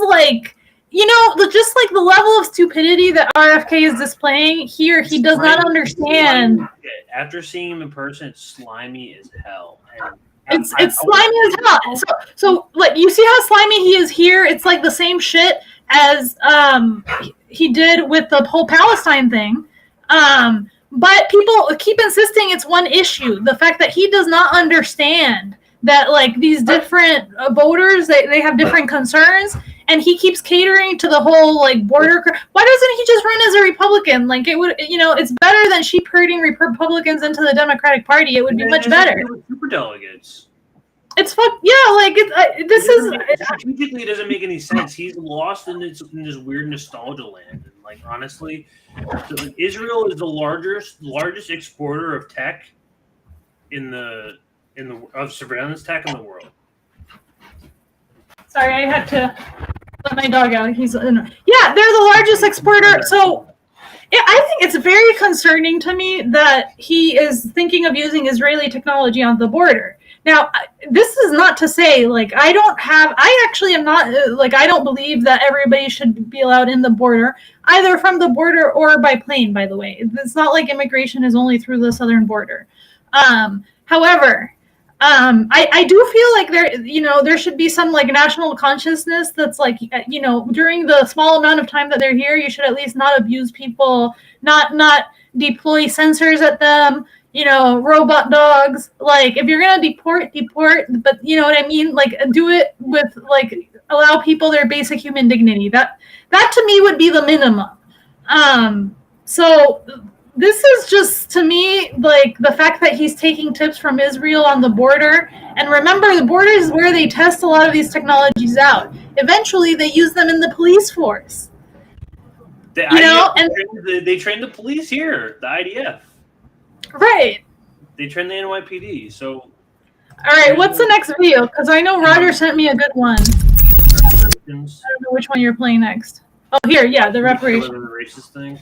just the level of stupidity that RFK is displaying here, he does not understand. After seeing him in person, it's slimy as hell. It's slimy as hell. So you see how slimy he is here? It's like the same shit as he did with the whole Palestine thing. But people keep insisting it's one issue. The fact that he does not understand that these different voters, they have different concerns, and he keeps catering to the whole border. Why doesn't he just run as a Republican? It would, it's better than sheep herding Republicans into the Democratic Party. It would be much better. Super delegates. It's this is strategically, it doesn't make any sense. He's lost in this weird nostalgia land. And like honestly, Israel is the largest exporter of tech of surveillance tech in the world. Sorry, I had to let my dog out. They're the largest exporter. So I think it's very concerning to me that he is thinking of using Israeli technology on the border. Now, this is not to say, I don't believe that everybody should be allowed in the border, either from the border or by plane, by the way. It's not like immigration is only through the southern border. However, I do feel like there should be some national consciousness that's during the small amount of time that they're here, you should at least not abuse people, not deploy sensors at them, robot dogs. If you're gonna deport, but you know what I mean? Do it with allow people their basic human dignity. That to me would be the minimum. So this is just, to me, the fact that he's taking tips from Israel on the border. And remember, the border is where they test a lot of these technologies out. Eventually, they use them in the police force. They train the police here, the IDF. Right. They train the NYPD. So. All right, what's the next video? Because I know Roger sent me a good one. I don't know which one you're playing next. Oh, here, yeah, the reparations. The racist thing.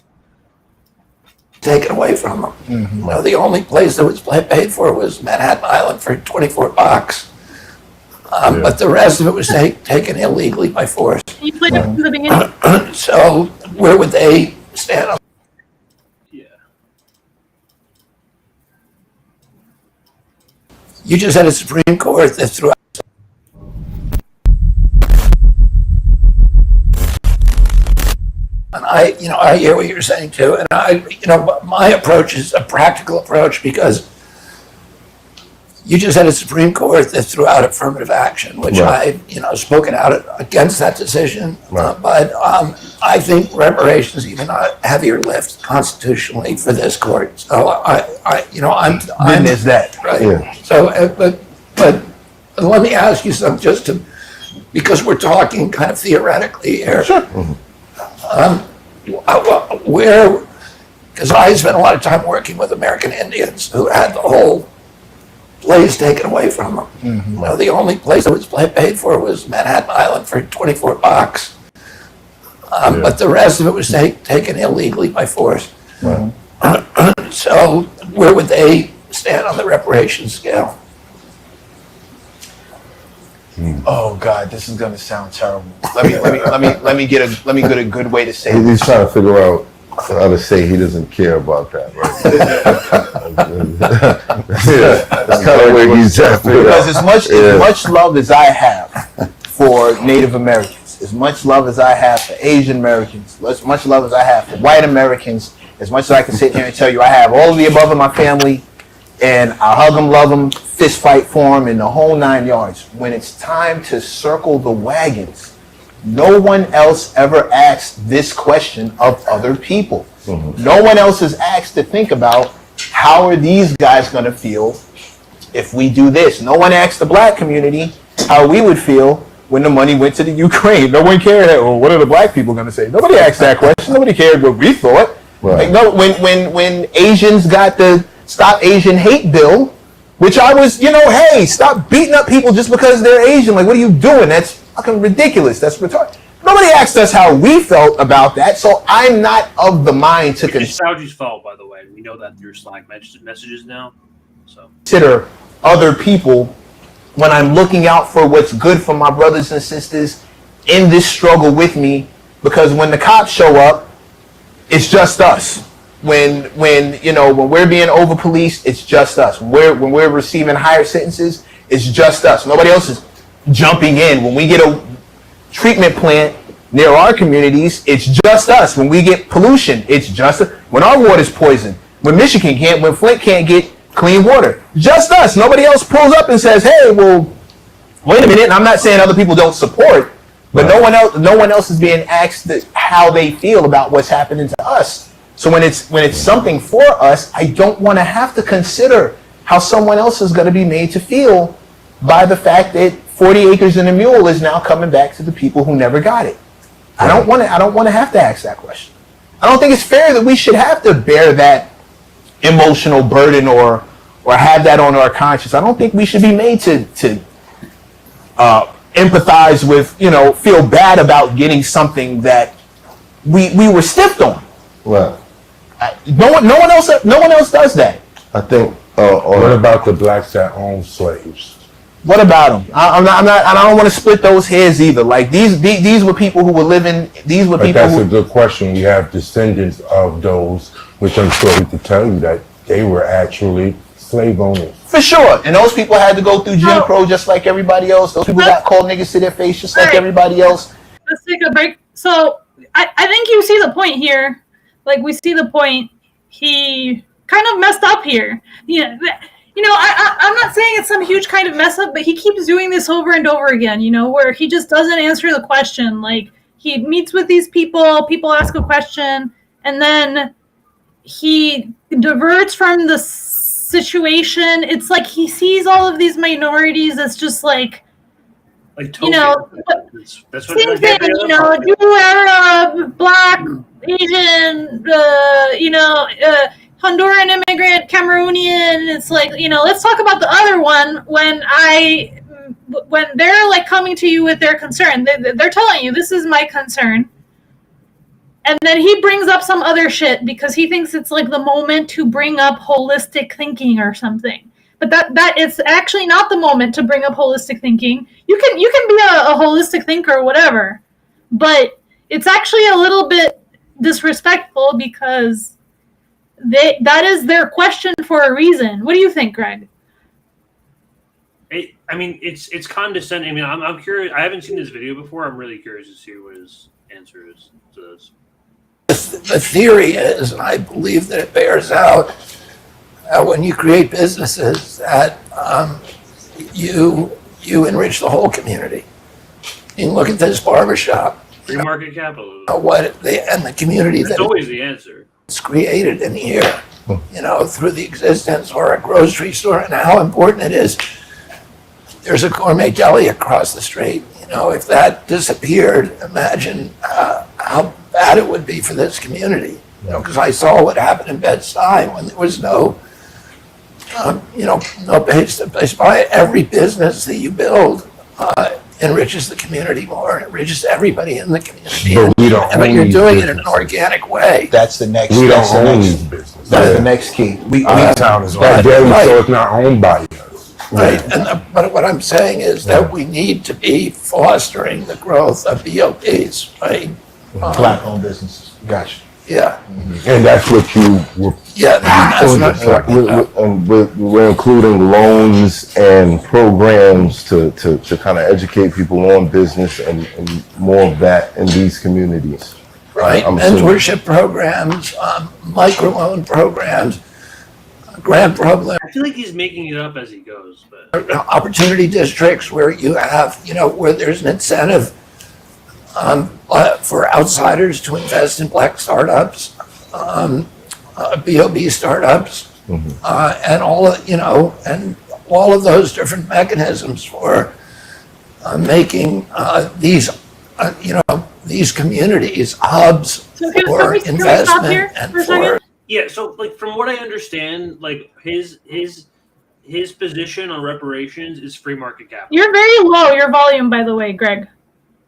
Taken away from them. Mm-hmm. Well, the only place that was paid for was Manhattan Island for $24. But the rest of it was taken illegally by force. You played it from the beginning? So where would they stand on? Yeah. You just had a Supreme Court that threw out. And I hear what you're saying too, and my approach is a practical approach, because you just had a Supreme Court that threw out affirmative action, which I spoken out against that decision. But I think reparations even a heavier lift constitutionally for this court. So I'm is that right? Yeah. So, but let me ask you something, because we're talking kind of theoretically here. Sure. Mm-hmm. Because I spent a lot of time working with American Indians who had the whole place taken away from them. Mm-hmm. Well, the only place that was paid for was Manhattan Island for $24. But the rest of it was taken illegally by force. Mm-hmm. So where would they stand on the reparations scale? Oh God, this is gonna sound terrible. Let me get a good way to say it. He's trying to figure out how to say he doesn't care about that, right? That's kind of where he's at. Because as much love as I have for Native Americans, as much love as I have for Asian Americans, as much love as I have for white Americans, as much as I can sit here and tell you I have all of the above in my family, and I hug them, love them, fist fight for them, and the whole 9 yards. When it's time to circle the wagons, no one else ever asked this question of other people. Mm-hmm. No one else is asked to think about, how are these guys going to feel if we do this? No one asked the black community how we would feel when the money went to the Ukraine. No one cared. Well, what are the black people going to say? Nobody asked that question. Nobody cared what we thought. Right. When Asians got the Stop Asian Hate bill, which I was, hey, stop beating up people just because they're Asian. What are you doing? That's fucking ridiculous. That's retarded. Nobody asked us how we felt about that, so I'm not of the mind to It's Sauji's fault, by the way. We know that through Slack messages now. So consider other people when I'm looking out for what's good for my brothers and sisters in this struggle with me, because when the cops show up, it's just us. When we're being over-policed, it's just us. When we're receiving higher sentences, it's just us. Nobody else is jumping in. When we get a treatment plant near our communities, it's just us. When we get pollution, it's just us. When our water's poisoned, when Flint can't get clean water, just us. Nobody else pulls up and says, hey, well, wait a minute. And I'm not saying other people don't support, but no one else is being asked how they feel about what's happening to us. So when it's something for us, I don't want to have to consider how someone else is going to be made to feel by the fact that 40 acres and a mule is now coming back to the people who never got it. I don't want to have to ask that question. I don't think it's fair that we should have to bear that emotional burden or have that on our conscience. I don't think we should be made to empathize with, feel bad about getting something that we were stiffed on. Right. No one else does that. I think. What about the blacks that own slaves? What about them? I don't want to split those hairs either. Like these were people who were living. These were But people. that's a good question. We have descendants of those, which I'm sure we could tell you that they were actually slave owners. For sure. And those people had to go through Jim Crow just like everybody else. Those people got called niggas to their face just like everybody else. Let's take a break. So I think you see the point here. Like, we see the point. He kind of messed up here. I'm not saying it's some huge kind of mess up, but he keeps doing this over and over again, where he just doesn't answer the question. Like, he meets with these people ask a question, and then he diverts from the situation. It's like he sees all of these minorities as just like that's what same thing, Jew, Arab, Black, Asian, Honduran immigrant, Cameroonian. It's like, let's talk about the other one when they're like coming to you with their concern. They're telling you, this is my concern. And then he brings up some other shit because he thinks it's like the moment to bring up holistic thinking or something. But that it's actually not the moment to bring up holistic thinking. You can be a holistic thinker or whatever, but it's actually a little bit disrespectful because that is their question for a reason. What do you think, Greg? It's condescending. I'm curious. I haven't seen this video before. I'm really curious to see what his answer is to this. The theory is, and I believe that it bears out, when you create businesses that you enrich the whole community. You can look at this barbershop. Free market capitalism. And the community That's always the answer. It's created in here, through the existence or a grocery store, and how important it is. There's a gourmet deli across the street. If that disappeared, imagine how bad it would be for this community. Because I saw what happened in Bed-Stuy when there was no base to base. Every business that you build enriches the community more. It enriches everybody in the community. But you're doing it in an organic way. That's the next. We don't own these businesses. That's the next key. Our town is that dairy, so it's not owned by us. Right. But what I'm saying is that we need to be fostering the growth of BOPs, right? Black-owned businesses. Gotcha. Yeah. And that's what you were. Yeah, that's we're including loans and programs to kind of educate people on business and more of that in these communities. Right. Mentorship programs, microloan programs, grant programs. I feel like he's making it up as he goes. But opportunity districts where you have, where there's an incentive for outsiders to invest in black startups, BOB startups, and all of those different mechanisms for making these communities hubs for investment and for. Yeah, so from what I understand, his position on reparations is free market capital. You're very low, your volume, by the way, Greg.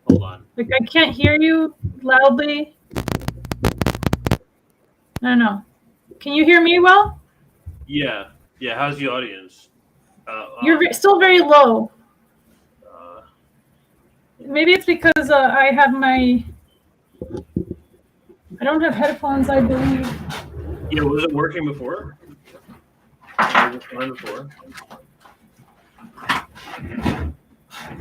Hold on. I can't hear you loudly. No. Can you hear me well? Yeah. How's the audience? You're still very low. Maybe it's because I don't have headphones, I believe. Yeah, was it working before? Was it fine before?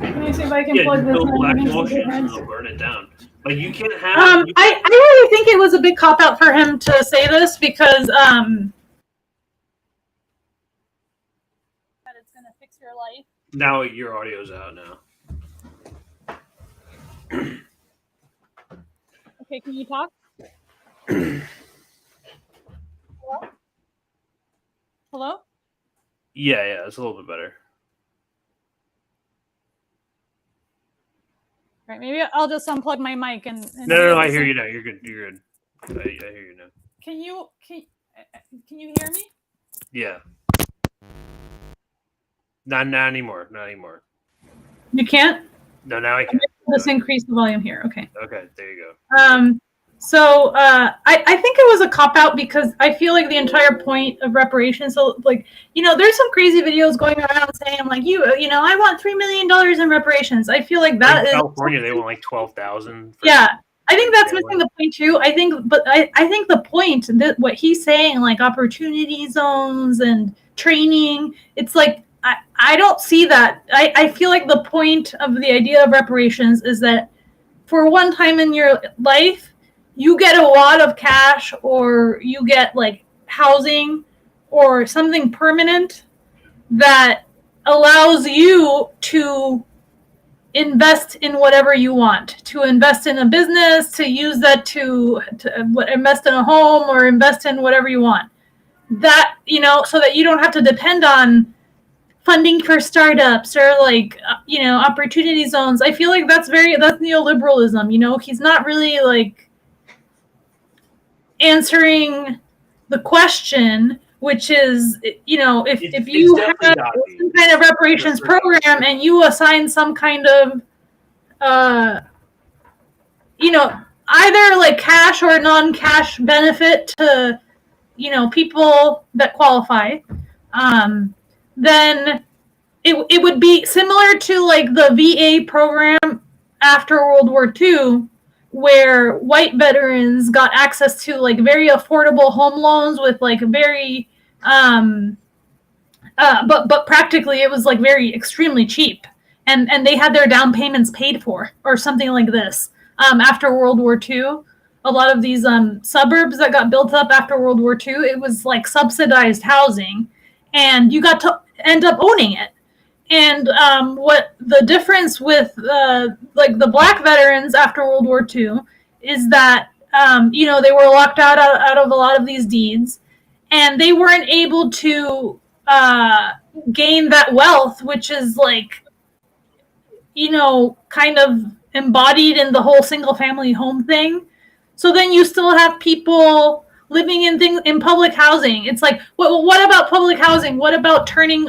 Let me see if I can plug this in. Black motion, it'll burn it down. You can't have. I really think it was a big cop out for him to say this because that it's gonna fix your life. Now your audio's out now. Okay, can you talk? Hello? Yeah, it's a little bit better. Right, maybe I'll just unplug my mic and No, I hear you now. You're good. You're good. I hear you now. Can you hear me? Yeah. Not anymore. Not anymore. You can't? No, now I can. Let's increase the volume here. Okay. Okay, there you go. So I think it was a cop out because I feel like the entire point of reparations. So like, there's some crazy videos going around saying like, I want $3 million in reparations. I feel like that in is California. They want like 12,000. Yeah, I think that's missing the point too. I think the point that what he's saying, like opportunity zones and training, it's like I don't see that. I feel like the point of the idea of reparations is that for one time in your life, you get a lot of cash or you get like housing or something permanent that allows you to invest in whatever you want, to invest in a business, to use that to invest in a home or invest in whatever you want. That, so that you don't have to depend on funding for startups or like, opportunity zones. I feel like that's neoliberalism. He's not really like answering the question, which is, if you have some kind of reparations program and you assign some kind of, either like cash or non-cash benefit to, people that qualify, then it would be similar to like the VA program after World War II, where white veterans got access to like very affordable home loans with like very but practically it was like very extremely cheap, and they had their down payments paid for or something like this. After World War II, a lot of these suburbs that got built up after World War II, it was like subsidized housing and you got to end up owning it. And what the difference with like the black veterans after World War II is that they were locked out of a lot of these deeds, and they weren't able to gain that wealth, which is like kind of embodied in the whole single family home thing. So then you still have people living in public housing. It's like, what about public housing? What about turning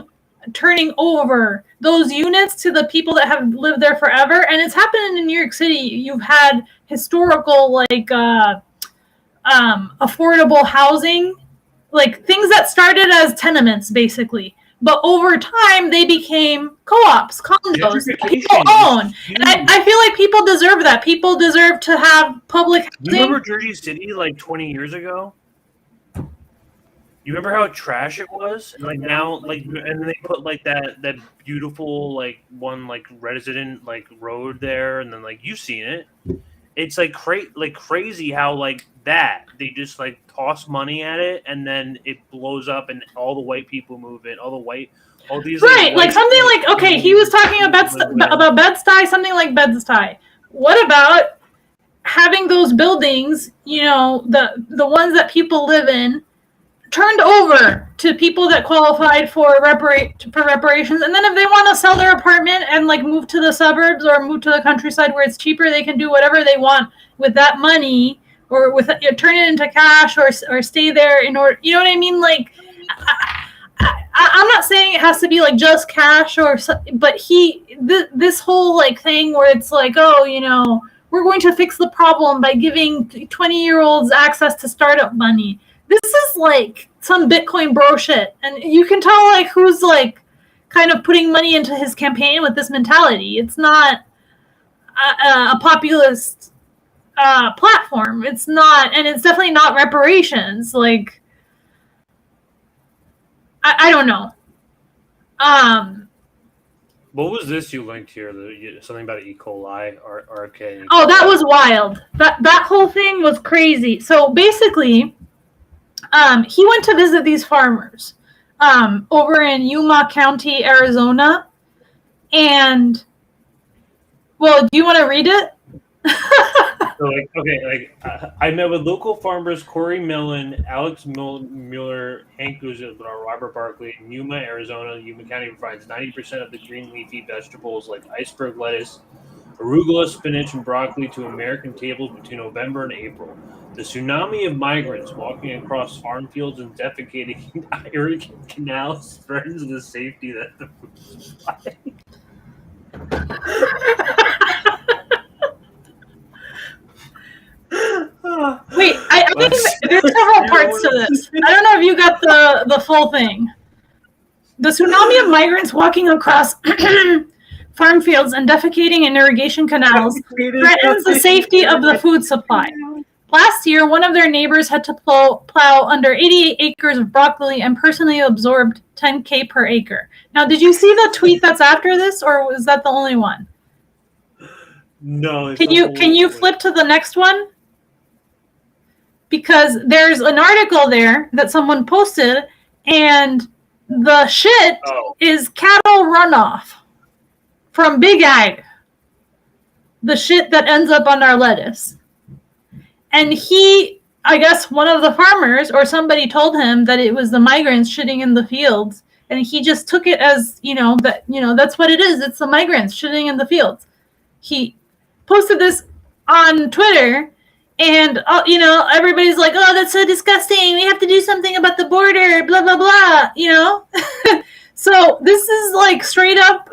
over those units to the people that have lived there forever? And it's happened in New York City. You've had historical like affordable housing, like things that started as tenements basically, but over time they became co-ops, condos that people own. And I feel like people deserve that. People deserve to have public housing. You remember Jersey City like 20 years ago? You remember how trash it was? And like now, like, and they put like that beautiful like one like resident like road there, and then like you've seen it. It's like crazy how like that they just like toss money at it, and then it blows up, and all the white people move in. All these right, like something like okay, he was talking about Bed-Stuy, something like Bed-Stuy. What about having those buildings, the ones that people live in, turned over to people that qualified for reparations, and then if they want to sell their apartment and like move to the suburbs or move to the countryside where it's cheaper, they can do whatever they want with that money, or with turn it into cash or stay there in order. You know what I mean? Like, I'm not saying it has to be like just cash but this whole like thing where it's like, oh, we're going to fix the problem by giving 20-year-olds access to startup money. This is like some Bitcoin bro shit. And you can tell like who's like kind of putting money into his campaign with this mentality. It's not a populist platform. It's not, and it's definitely not reparations. Like, I don't know. What was this you linked here? Something about E. coli, RFK. Oh, that was wild. That whole thing was crazy. So basically, he went to visit these farmers over in Yuma County, Arizona. And, well, do you want to read it? So, I met with local farmers Corey Millen, Alex Mueller, Hank Guzman, Robert Barkley in Yuma, Arizona. Yuma County provides 90% of the green leafy vegetables like iceberg lettuce, arugula, spinach, and broccoli to American tables between November and April. The tsunami of migrants walking across farm fields and defecating in irrigation canals threatens the safety that the food supply. Wait, I think there's several parts to this. I don't know if you got the full thing. The tsunami of migrants walking across farm fields and defecating in irrigation canals threatens the safety of the food supply. Last year, one of their neighbors had to plow under 88 acres of broccoli and personally absorbed 10K per acre. Now, did you see the tweet that's after this, or was that the only one? No. Can you flip to the next one? Because there's an article there that someone posted, and the shit is cattle runoff from Big Ag. The shit that ends up on our lettuce. And I guess one of the farmers or somebody told him that it was the migrants shitting in the fields, and he just took it as, that's what it is. It's the migrants shitting in the fields. He posted this on Twitter, and, everybody's like, oh, that's so disgusting. We have to do something about the border, blah, blah, blah, So this is like straight up,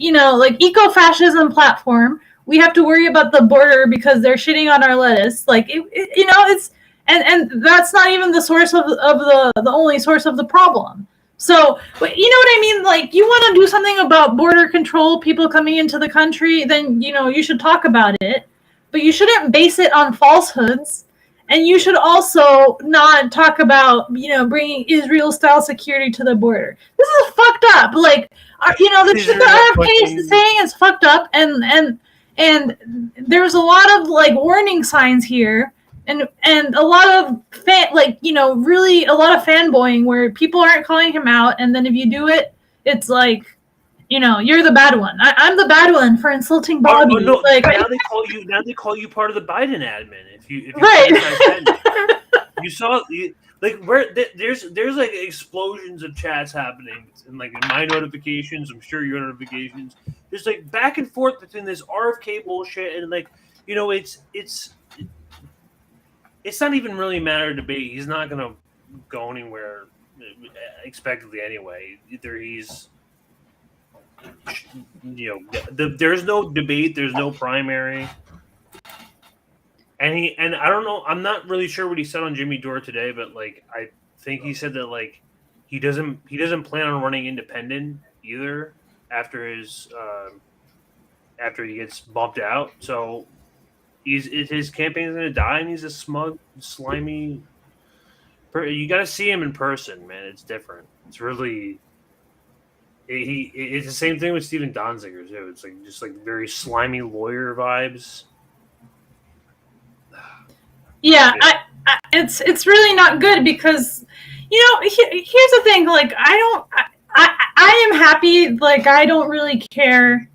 like eco-fascism platform. We have to worry about the border because they're shitting on our lettuce. Like, it's, and that's not even the source of the only source of the problem. So, but you know what I mean? Like, you want to do something about border control, people coming into the country, then, you should talk about it. But you shouldn't base it on falsehoods. And you should also not talk about, bringing Israel-style security to the border. This is fucked up. Like, the shit that RFK is saying is fucked up. And there's a lot of, like, warning signs here. And a lot of, really a lot of fanboying where people aren't calling him out. And then if you do it, it's like, you're the bad one. I'm the bad one for insulting Bobby. Oh, no. Like, Now they call you part of the Biden admin. If you right. You saw like where there's like explosions of chats happening and like in my notifications, I'm sure your notifications. There's like back and forth between this RFK bullshit and like it's not even really a matter of debate. He's not gonna go anywhere expectedly anyway. Either he's there's no debate, there's no primary. And I don't know, I'm not really sure what he said on Jimmy Dore today, but like I think he said that like he doesn't plan on running independent either after his after he gets bumped out. So his campaign's gonna die, and he's a smug, slimy. You got to see him in person, man. It's different. It's really. It's the same thing with Steven Donziger too. It's like just like very slimy lawyer vibes. Yeah, it's really not good because, here's the thing. Like, I am happy. Like, I don't really care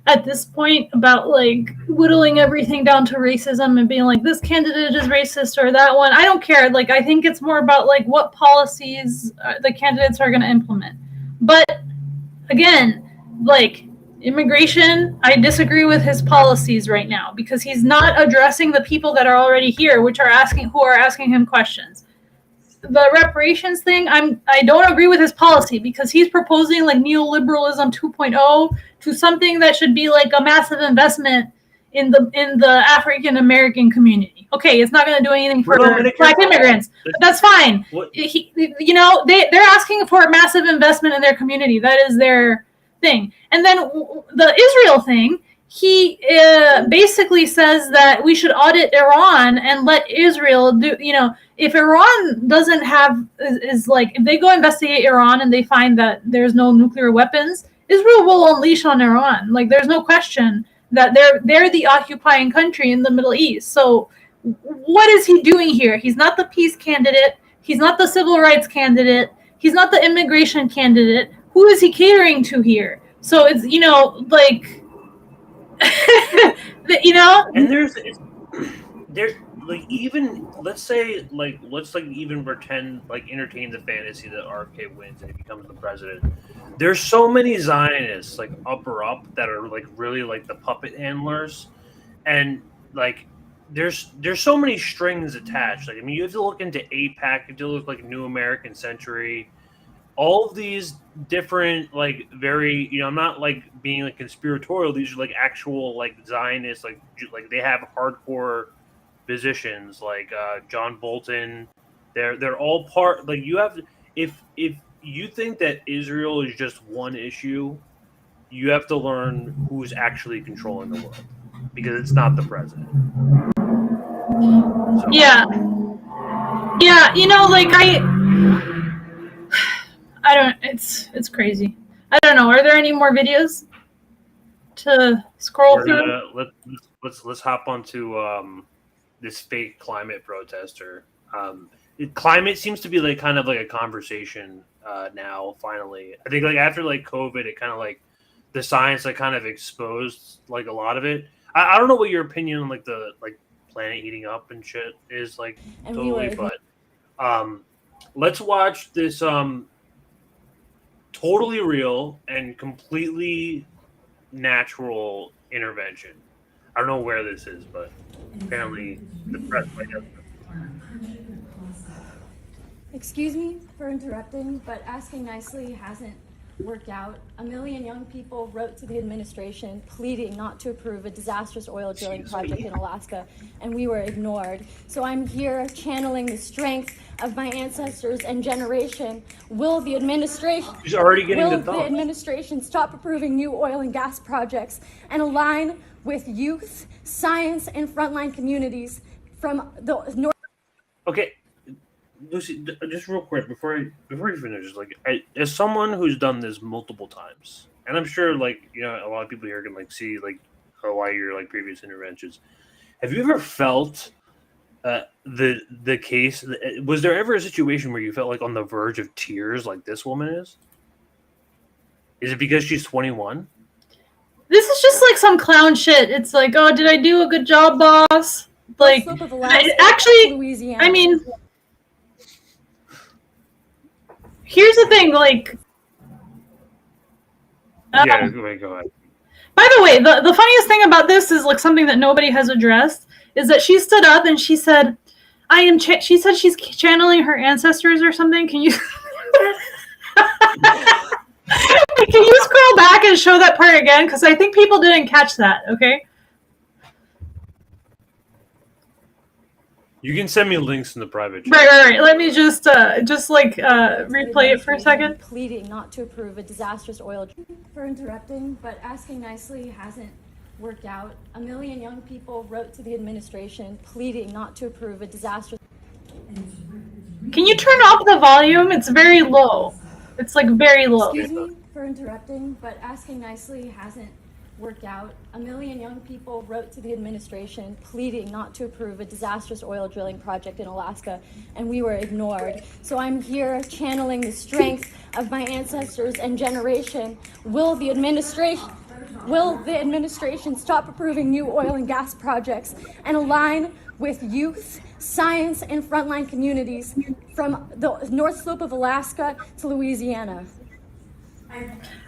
at this point about like whittling everything down to racism and being like this candidate is racist or that one. I don't care. Like, I think it's more about like what policies the candidates are going to implement. But again, like immigration, I disagree with his policies right now because he's not addressing the people that are already here, who are asking him questions. The reparations thing, I don't agree with his policy because he's proposing like neoliberalism 2.0 to something that should be like a massive investment in the African American community. Okay, it's not going to do anything for Black immigrants, but that's fine. They're asking for a massive investment in their community. That is their thing. And then the Israel thing, he basically says that we should audit Iran and let Israel do, if Iran doesn't have, if they go investigate Iran and they find that there's no nuclear weapons, Israel will unleash on Iran. Like, there's no question that they're the occupying country in the Middle East. So what is he doing here? He's not the peace candidate. He's not the civil rights candidate. He's not the immigration candidate. Who is he catering to here? So it's, like, and like even let's say like let's like even pretend like entertain the fantasy that RFK wins and he becomes the president. There's so many Zionists like up that are like really like the puppet handlers, and like there's so many strings attached. Like I mean, you have to look into AIPAC, you have to look like New American Century, all of these different like very I'm not like being like conspiratorial. These are like actual like Zionists, like they have hardcore positions like John Bolton. They're all part. Like you have to, if you think that Israel is just one issue, you have to learn who's actually controlling the world because it's not the president. So. Yeah, like I don't. It's crazy. I don't know. Are there any more videos to scroll through? Let's hop onto this fake climate protester. Climate seems to be like kind of like a conversation now. Finally, I think like after like COVID, it kind of like the science like kind of exposed like a lot of it. I don't know what your opinion on like the like planet heating up and shit is like and totally, but let's watch this totally real and completely natural intervention. I don't know where this is, but apparently the press might have. Excuse me for interrupting, but asking nicely hasn't worked out. 1 million young people wrote to the administration pleading not to approve a disastrous oil drilling project in Alaska, and we were ignored. So I'm here channeling the strength of my ancestors and generation. Will the administration stop approving new oil and gas projects and align with youth, science, and frontline communities from the north? Okay. Lucy, just real quick before you finish, like as someone who's done this multiple times, and I'm sure like a lot of people here can like see like why your like previous interventions. Have you ever felt the case? Was there ever a situation where you felt like on the verge of tears, like this woman is? Is it because she's 21? This is just like some clown shit. It's like, oh, did I do a good job, boss? Like, actually, I mean. Here's the thing, like... yeah, go ahead. By the way, the funniest thing about this is like something that nobody has addressed, is that she stood up and she said, she said she's channeling her ancestors or something. Can you... Can you scroll back and show that part again? Because I think people didn't catch that, okay? You can send me links in the private chat. Right. Let me just replay it for a second. Pleading not to approve a disastrous oil for interrupting, but asking nicely hasn't worked out. 1 million young people wrote to the administration pleading not to approve a disastrous. Can you turn off the volume? It's very low. It's like very low. Excuse me for interrupting, but asking nicely hasn't worked out. 1 million young people wrote to the administration pleading not to approve a disastrous oil drilling project in Alaska, and we were ignored. So I'm here channeling the strength of my ancestors and generation. Will the administration stop approving new oil and gas projects and align with youth, science, and frontline communities from the North Slope of Alaska to Louisiana?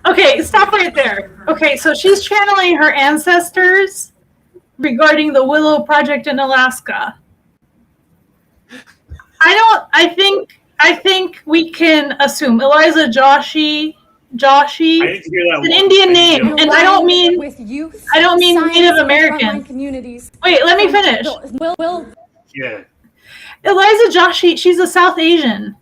Okay, stop right there. Okay, so she's channeling her ancestors regarding the Willow Project in Alaska. I think we can assume Eliza Joshi is an Indian name, and I don't mean Native American. Wait, let me finish. Yeah. Eliza Joshi, she's a South Asian.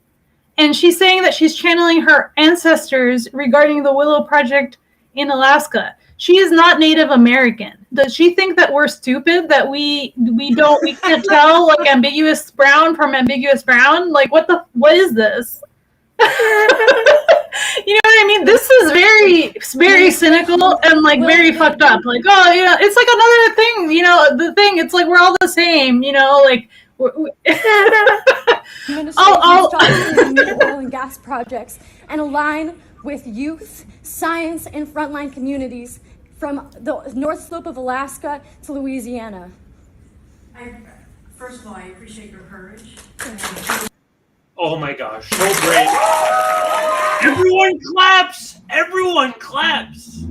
And she's saying that she's channeling her ancestors regarding the Willow Project in Alaska. She is not Native American. Does she think that we're stupid, that we can't tell like ambiguous brown from ambiguous brown? Like what is this? You know what I mean? This is very, very cynical and like very fucked up. Like, oh yeah, it's like another thing, the thing, it's like we're all the same, like Stop oil and gas projects and align with youth, science, and frontline communities from the North Slope of Alaska to Louisiana. First of all, I appreciate your courage. Oh my gosh, so great. Everyone claps! Everyone claps!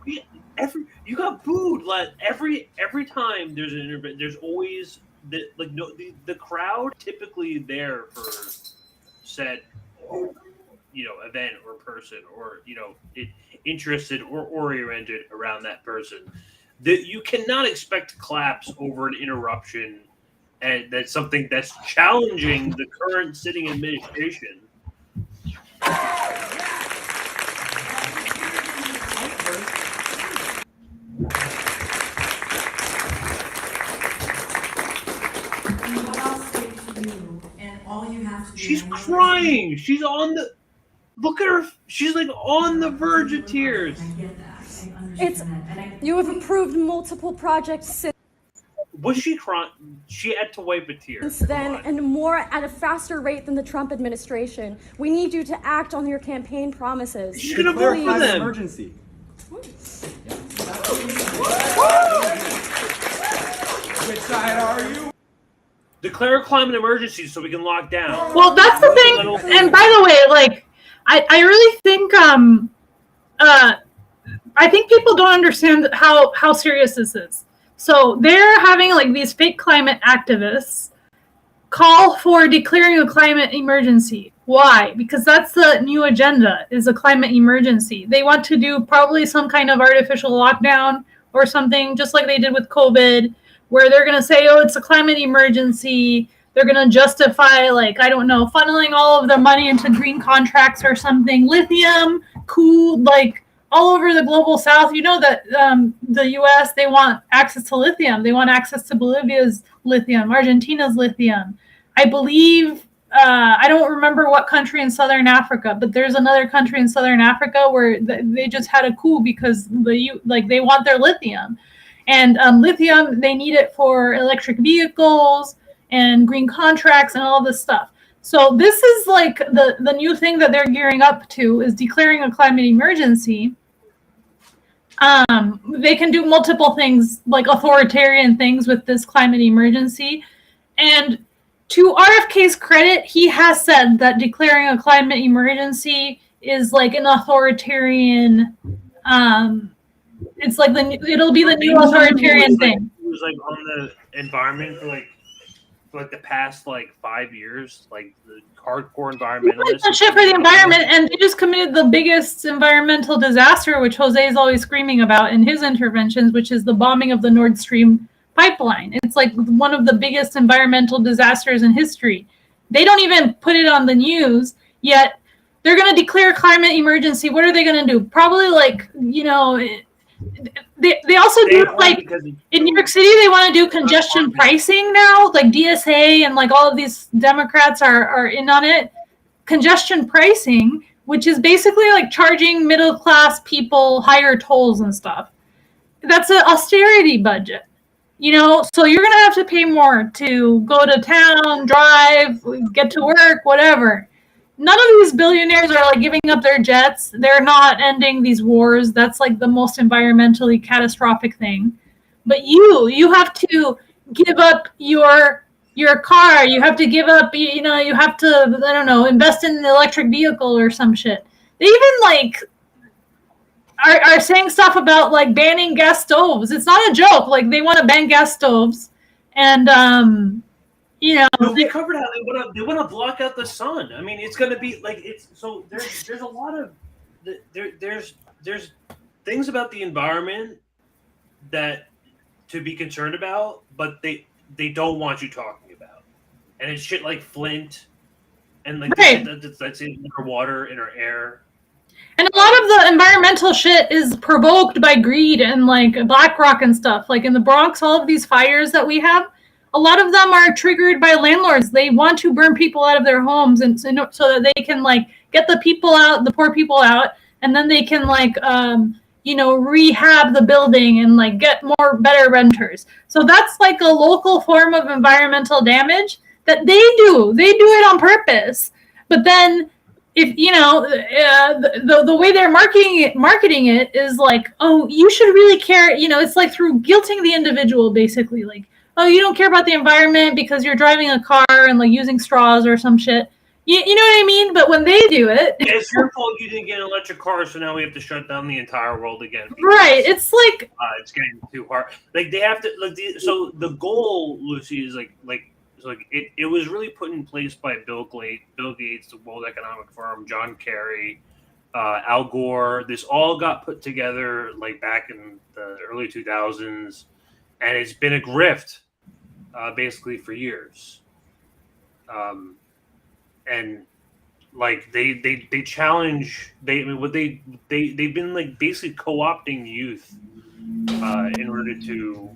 You got booed. Like every time there's an intervention, there's always the crowd typically there for said event or person or interested or oriented around that person. That you cannot expect claps over an interruption, and that's something that's challenging the current sitting administration. She's crying. She's on the. Look at her. She's like on the verge of tears. You have approved multiple projects since Was she crying? She had to wipe a tear. then, and more at a faster rate than the Trump administration. We need you to act on your campaign promises. She's gonna vote for them. Emergency. Which side are you? Declare a climate emergency so we can lock down. Well, that's the thing. And by the way, like, I really think I think people don't understand how serious this is. So they're having like these fake climate activists call for declaring a climate emergency. Why? Because that's the new agenda, is a climate emergency. They want to do probably some kind of artificial lockdown or something, just like they did with COVID, where they're going to say, oh, it's a climate emergency. They're going to justify, like, I don't know, funneling all of their money into green contracts or something. Lithium, cool, like, all over the global south. You know that the U.S., they want access to lithium. They want access to Bolivia's lithium, Argentina's lithium. I believe, I don't remember what country in Southern Africa, but there's another country in Southern Africa where they just had a coup because they want their lithium. And lithium, they need it for electric vehicles and green contracts and all this stuff. So this is like the new thing that they're gearing up to, is declaring a climate emergency. They can do multiple things, like authoritarian things with this climate emergency. And to RFK's credit, he has said that declaring a climate emergency is like an authoritarian, it's like it'll be the new authoritarian thing. It was like on the environment for the past 5 years, like the hardcore environmentalists. Shit for the environment, and they just committed the biggest environmental disaster, which Jose is always screaming about in his interventions, which is the bombing of the Nord Stream pipeline. It's like one of the biggest environmental disasters in history. They don't even put it on the news, yet they're going to declare a climate emergency. What are they going to do? Probably they also do, like, in New York City, they want to do congestion pricing now, like DSA and like all of these Democrats are in on it. Congestion pricing, which is basically like charging middle class people higher tolls and stuff. That's an austerity budget, so you're going to have to pay more to go to town, drive, get to work, whatever. None of these billionaires are like giving up their jets. They're not ending these wars. That's like the most environmentally catastrophic thing. But you have to give up your car. You have to give up, you have to, I don't know, invest in an electric vehicle or some shit. They even are saying stuff about like banning gas stoves. It's not a joke. Like they want to ban gas stoves. And they covered how they want to block out the sun. I mean, it's going to be like there's a lot of there's things about the environment that to be concerned about, but they don't want you talking about, and it's shit like Flint and like that's in our water, in our air. And a lot of the environmental shit is provoked by greed and like BlackRock and stuff. Like in the Bronx, all of these fires that we have, a lot of them are triggered by landlords. They want to burn people out of their homes, and so that they can like get the people out, the poor people out, and then they can like rehab the building and like get better renters. So that's like a local form of environmental damage that they do. They do it on purpose. But then if the way they're marketing it is like, oh, you should really care. It's like through guilting the individual, basically, like, oh, you don't care about the environment because you're driving a car and like using straws or some shit. You know what I mean? But when they do it, it's your fault you didn't get an electric car, so now we have to shut down the entire world again. Because, right? It's like it's getting too hard. Like they have to. Like so the goal, Lucy, is like it was really put in place by Bill Gates, the World Economic Forum, John Kerry, Al Gore. This all got put together like back in the early 2000s, and it's been a grift, basically for years. And like they challenge they've been like basically co-opting youth in order to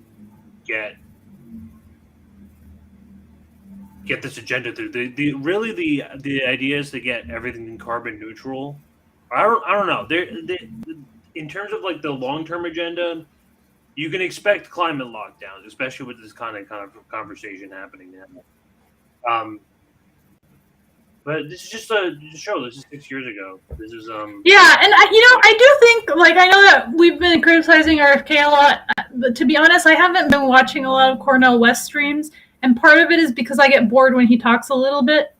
get this agenda through. The idea is to get everything carbon neutral. I don't know. They in terms of like the long-term agenda, you can expect climate lockdowns, especially with this kind of conversation happening now. But this is just a show. This is 6 years ago. This is yeah, and I do think like I know that we've been criticizing RFK a lot, but to be honest, I haven't been watching a lot of Cornel West streams, and part of it is because I get bored when he talks a little bit.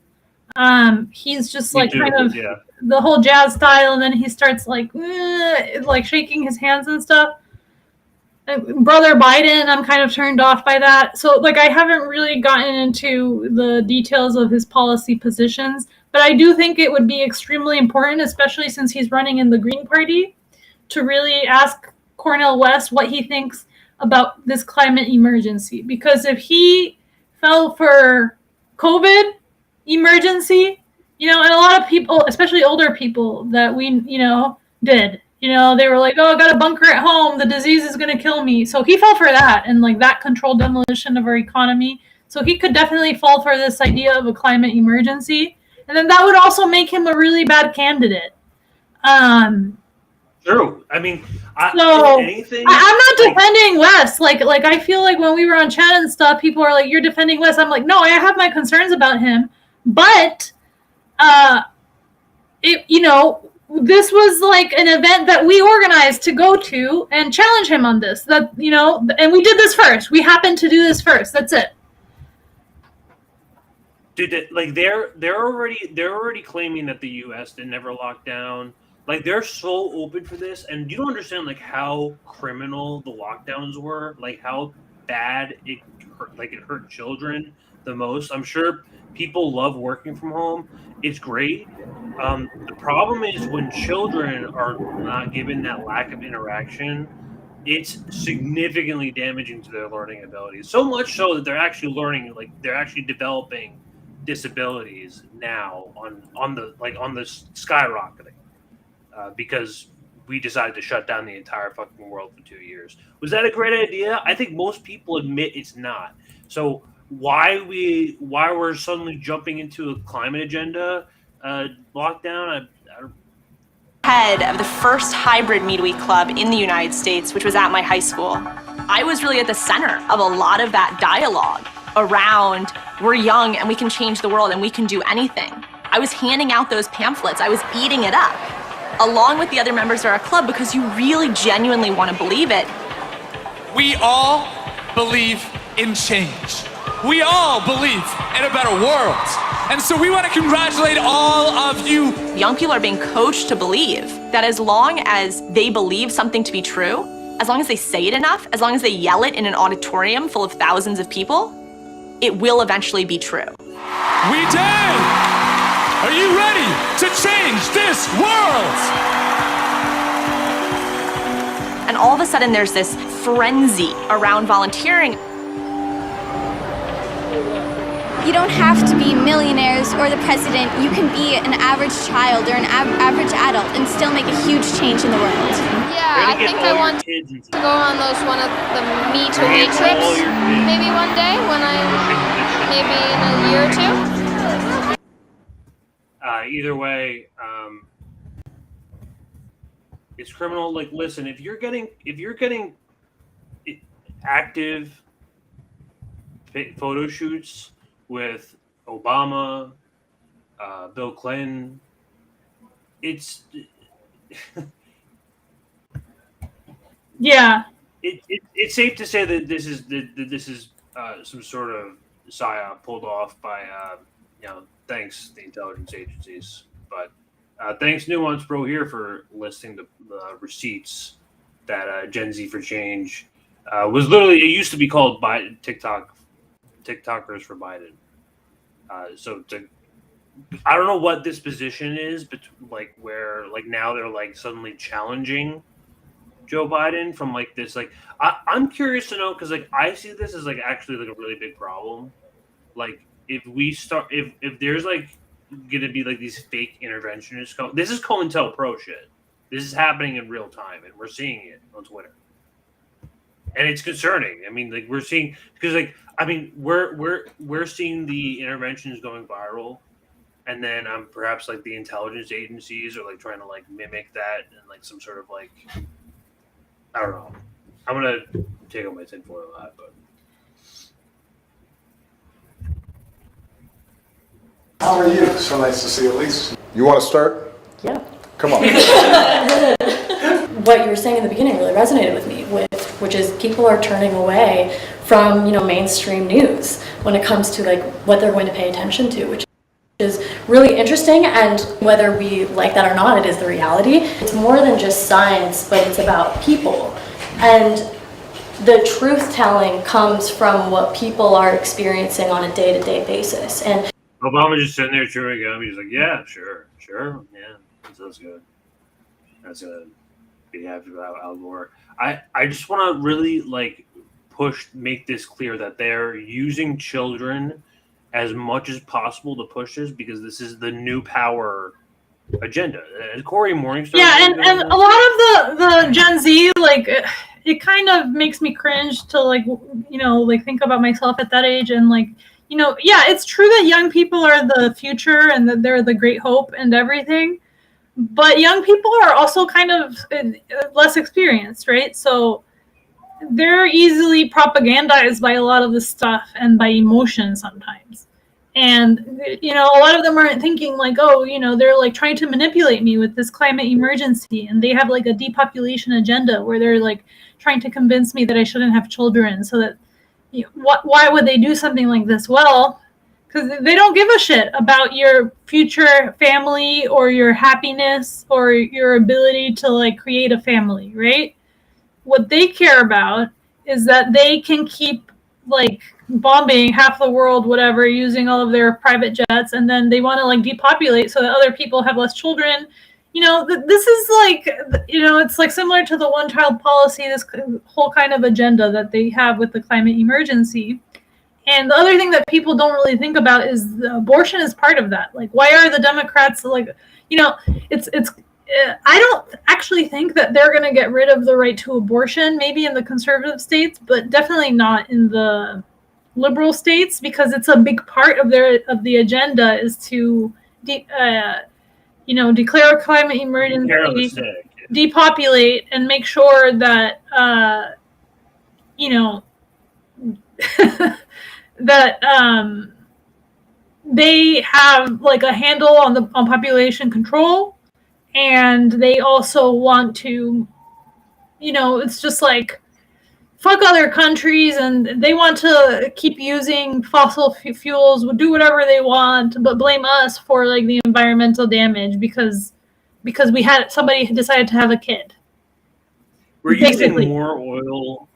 He's just like the whole jazz style, and then he starts like shaking his hands and stuff. Brother Biden, I'm kind of turned off by that. So, like, I haven't really gotten into the details of his policy positions, but I do think it would be extremely important, especially since he's running in the Green Party, to really ask Cornel West what he thinks about this climate emergency. Because if he fell for COVID emergency, and a lot of people, especially older people that we, did, they were like, oh, I got a bunker at home. The disease is going to kill me. So he fell for that and like that controlled demolition of our economy. So he could definitely fall for this idea of a climate emergency. And then that would also make him a really bad candidate. True. I mean, I'm not defending West. Like I feel like when we were on chat and stuff, people are like, you're defending West. I'm like, no, I have my concerns about him. But, this was like an event that we organized to go to and challenge him on this. And we did this first. We happened to do this first. That's it. Dude, like they're already claiming that the U.S. did never lock down. Like they're so open for this, and you don't understand like how criminal the lockdowns were, like how bad it hurt children the most. I'm sure people love working from home. It's great. The problem is when children are not given that lack of interaction, it's significantly damaging to their learning abilities. So much so that they're actually learning, like they're actually developing disabilities now on the skyrocketing because we decided to shut down the entire fucking world for 2 years. Was that a great idea? I think most people admit it's not. So why we're suddenly jumping into a climate agenda lockdown? Head of the first hybrid midweek club in the United States, which was at my high school. I was really at the center of a lot of that dialogue around we're young and we can change the world and we can do anything. I was handing out those pamphlets. I was eating it up along with the other members of our club because you really genuinely want to believe it. We all believe in change. We all believe in a better world. And so we want to congratulate all of you. Young people are being coached to believe that as long as they believe something to be true, as long as they say it enough, as long as they yell it in an auditorium full of thousands of people, it will eventually be true. We did! Are you ready to change this world? And all of a sudden there's this frenzy around volunteering. You don't have to be millionaires or the president. You can be an average child or an average adult and still make a huge change in the world. Yeah, I think I want to go on one of the Me to Me trips. Maybe one day maybe in a year or two. Either way, it's criminal. Like, listen, if you're getting active photo shoots with Obama, Bill Clinton, it's yeah. It's safe to say that this is some sort of psyop pulled off by thanks the intelligence agencies. But thanks Nuance Bro here for listing the receipts that Gen Z for Change was literally. It used to be called TikTokers for Biden. I don't know what this position is, but like where like now they're like suddenly challenging Joe Biden from like this. Like I'm curious to know because like I see this as like actually like a really big problem. Like if there's like gonna be like these fake interventionists, this is COINTELPRO shit. This is happening in real time, and we're seeing it on Twitter, and it's concerning. I mean, like we're seeing because like I mean we're seeing the interventions going viral. And then perhaps like the intelligence agencies are like trying to like mimic that and like some sort of like I don't know. I'm gonna take out my tinfoil hat, but how are you? So nice to see you, Elise. You want to start? Yeah. Come on. What you were saying in the beginning really resonated with me, which is people are turning away from mainstream news when it comes to like what they're going to pay attention to, which is really interesting, and whether we like that or not, it is the reality. It's more than just science, but it's about people. And the truth telling comes from what people are experiencing on a day-to-day basis. And Obama just sitting there chewing gum. He's like, yeah, sure, yeah, that's good. That's good. Be happy about Al Gore. I just want to really like make this clear that they're using children as much as possible to push this because this is the new power agenda. Cory Morningstar. Yeah, and a lot of the Gen Z, like, it kind of makes me cringe to like think about myself at that age and like yeah, it's true that young people are the future and that they're the great hope and everything, but young people are also kind of less experienced, right? So they're easily propagandized by a lot of this stuff and by emotion sometimes. And, a lot of them aren't thinking like, oh, they're like trying to manipulate me with this climate emergency. And they have like a depopulation agenda where they're like trying to convince me that I shouldn't have children so that, why would they do something like this? Well, because they don't give a shit about your future family or your happiness or your ability to like create a family, right? What they care about is that they can keep like bombing half the world, whatever, using all of their private jets, and then they want to like depopulate so that other people have less children. This is like, it's like similar to the one-child policy, this whole kind of agenda that they have with the climate emergency. And the other thing that people don't really think about is abortion is part of that. Like, why are the Democrats like, I don't actually think that they're going to get rid of the right to abortion, maybe in the conservative states, but definitely not in the liberal states, because it's a big part of the agenda is to declare a climate emergency, depopulate, and make sure that that they have like a handle on population control. And they also want to, it's just like, fuck other countries, and they want to keep using fossil fuels, do whatever they want, but blame us for like the environmental damage because somebody decided to have a kid. We're using more oil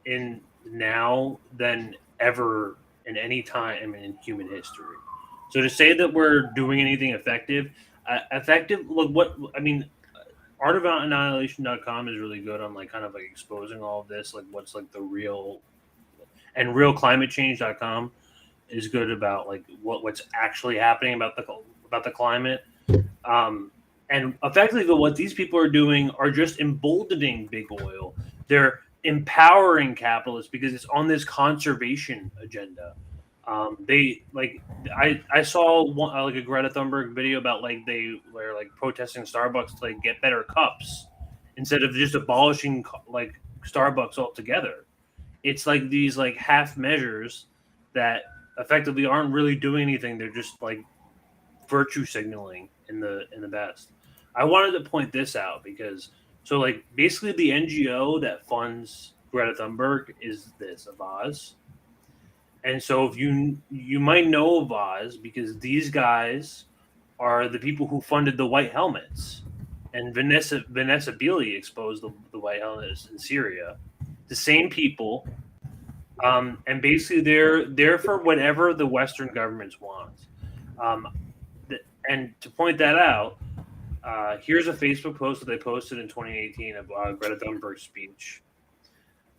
in now than ever in any time in human history. So to say that we're doing anything effective, look, what I mean, artofannihilation.com is really good on like kind of like exposing all of this, like what's like the real, and realclimatechange.com is good about like what's actually happening about the climate. And effectively what these people are doing are just emboldening big oil. They're empowering capitalists because it's on this conservation agenda. They like I saw like a Greta Thunberg video about like they were like protesting Starbucks to like get better cups instead of just abolishing like Starbucks altogether. It's like these like half measures that effectively aren't really doing anything. They're just like virtue signaling in the best. I wanted to point this out because so like basically the NGO that funds Greta Thunberg is this Avaz. And so if you might know of Oz because these guys are the people who funded the white helmets, and Vanessa Beeley exposed the white helmets in Syria. The same people, and basically they're for whatever the Western governments want. And to point that out, here's a Facebook post that they posted in 2018 of Greta Thunberg's speech.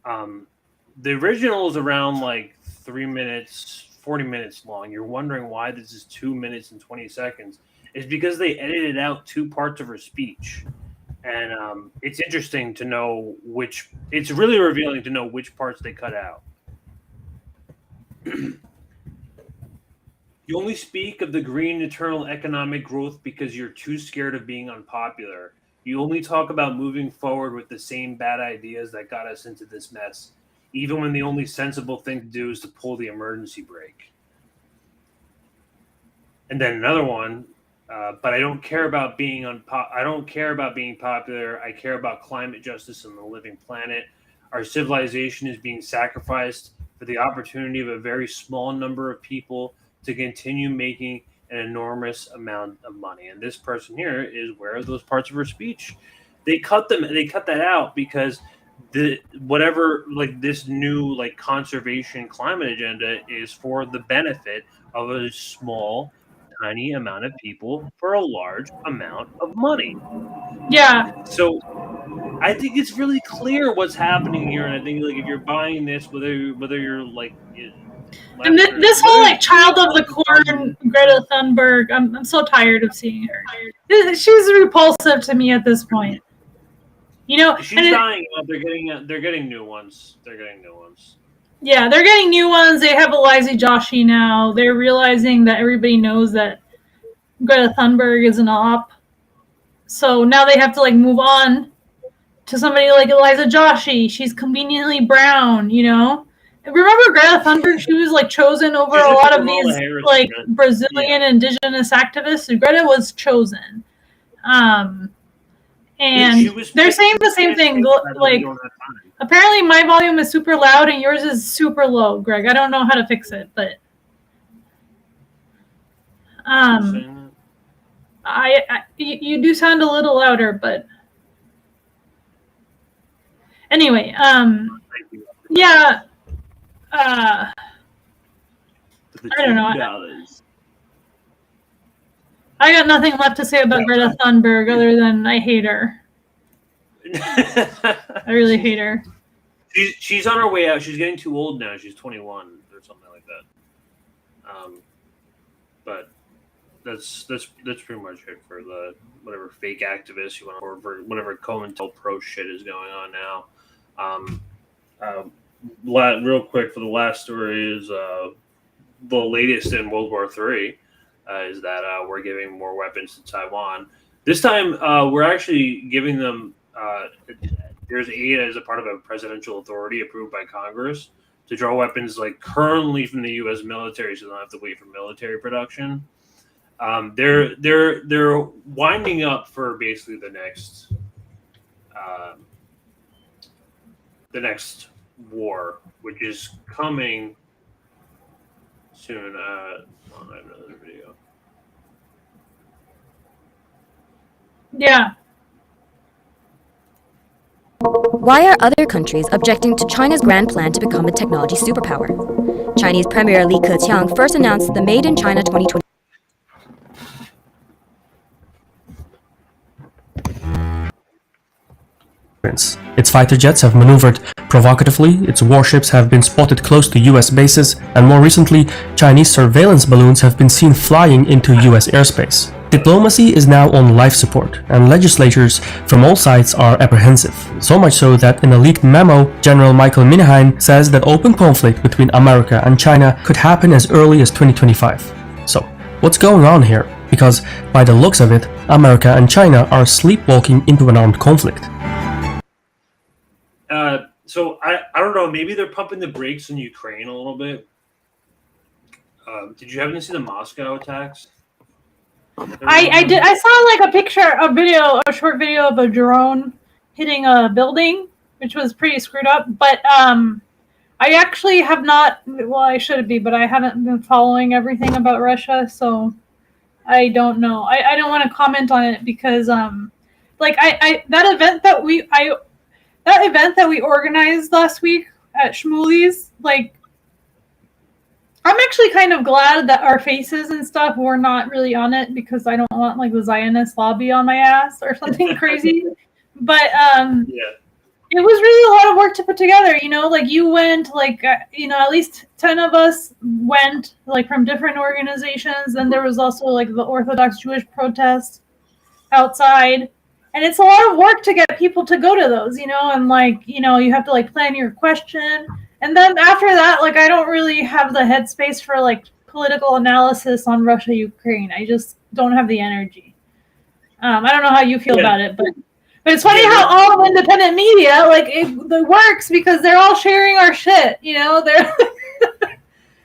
The original is around like 3 minutes, 40 minutes long. You're wondering why this is 2 minutes and 20 seconds. It's because they edited out 2 parts of her speech. And it's interesting to know it's really revealing to know which parts they cut out. You only speak of the green eternal economic growth because you're too scared of being unpopular. You only talk about moving forward with the same bad ideas that got us into this mess, even when the only sensible thing to do is to pull the emergency brake. And then another one, but I don't care about being I don't care about being popular. I care about climate justice and the living planet. Our civilization is being sacrificed for the opportunity of a very small number of people to continue making an enormous amount of money. And this person here is where are those parts of her speech? They cut that out because this new conservation climate agenda is for the benefit of a small, tiny amount of people for a large amount of money. Yeah. So I think it's really clear what's happening here, and I think if you're buying this, whether you're and this whole child of the corn Greta Thunberg, I'm so tired of seeing her. She's repulsive to me at this point. She's dying out. They're getting new ones. Yeah, they're getting new ones. They have Eliza Joshi now. They're realizing that everybody knows that Greta Thunberg is an op. So now they have to move on to somebody like Eliza Joshi. She's conveniently brown, Remember Greta Thunberg? She was chosen over a lot of these Brazilian indigenous activists. Greta was chosen. And they're saying the same thing. Apparently my volume is super loud and yours is super low, Greg. I don't know how to fix it, but you do sound a little louder, but anyway, yeah. I don't know. I got nothing left to say about Greta Thunberg other than I hate her. I really hate her. She's on her way out. She's getting too old now. She's 21 or something like that. But that's pretty much it for the whatever fake activists you want, or for whatever COINTELPRO shit is going on now. Real quick for the last story is the latest in World War III is that we're giving more weapons to Taiwan. This time we're actually giving them. There's aid as a part of a presidential authority approved by Congress to draw weapons currently from the U.S. military, so they don't have to wait for military production. They're winding up for basically the next war, which is coming soon. I have another video. Yeah. Why are other countries objecting to China's grand plan to become a technology superpower? Chinese Premier Li Keqiang first announced the Made in China 2020. Its fighter jets have maneuvered provocatively, its warships have been spotted close to US bases, and more recently, Chinese surveillance balloons have been seen flying into US airspace. Diplomacy is now on life support, and legislators from all sides are apprehensive. So much so that in a leaked memo, General Michael Minihan says that open conflict between America and China could happen as early as 2025. So, what's going on here? Because, by the looks of it, America and China are sleepwalking into an armed conflict. So I don't know. Maybe they're pumping the brakes in Ukraine a little bit. Did you happen to see the Moscow attacks? I did. I saw a short video of a drone hitting a building, which was pretty screwed up. But I actually have not. Well, I should be, but I haven't been following everything about Russia, so I don't know. I don't want to comment on it because like that event that we organized last week at Shmuley's, like, I'm actually kind of glad that our faces and stuff were not really on it because I don't want like the Zionist lobby on my ass or something crazy. But it was really a lot of work to put together, you know, like you went, like, you know, at least 10 of us went, like, from different organizations. And there was also like the Orthodox Jewish protest outside. And it's a lot of work to get people to go to those, you know, and like, you know, you have to like plan your question. And then after that, like, I don't really have the headspace for like political analysis on Russia, Ukraine. I just don't have the energy. I don't know how you feel about it, but it's funny how all of independent media, like, it works because they're all sharing our shit, you know? They're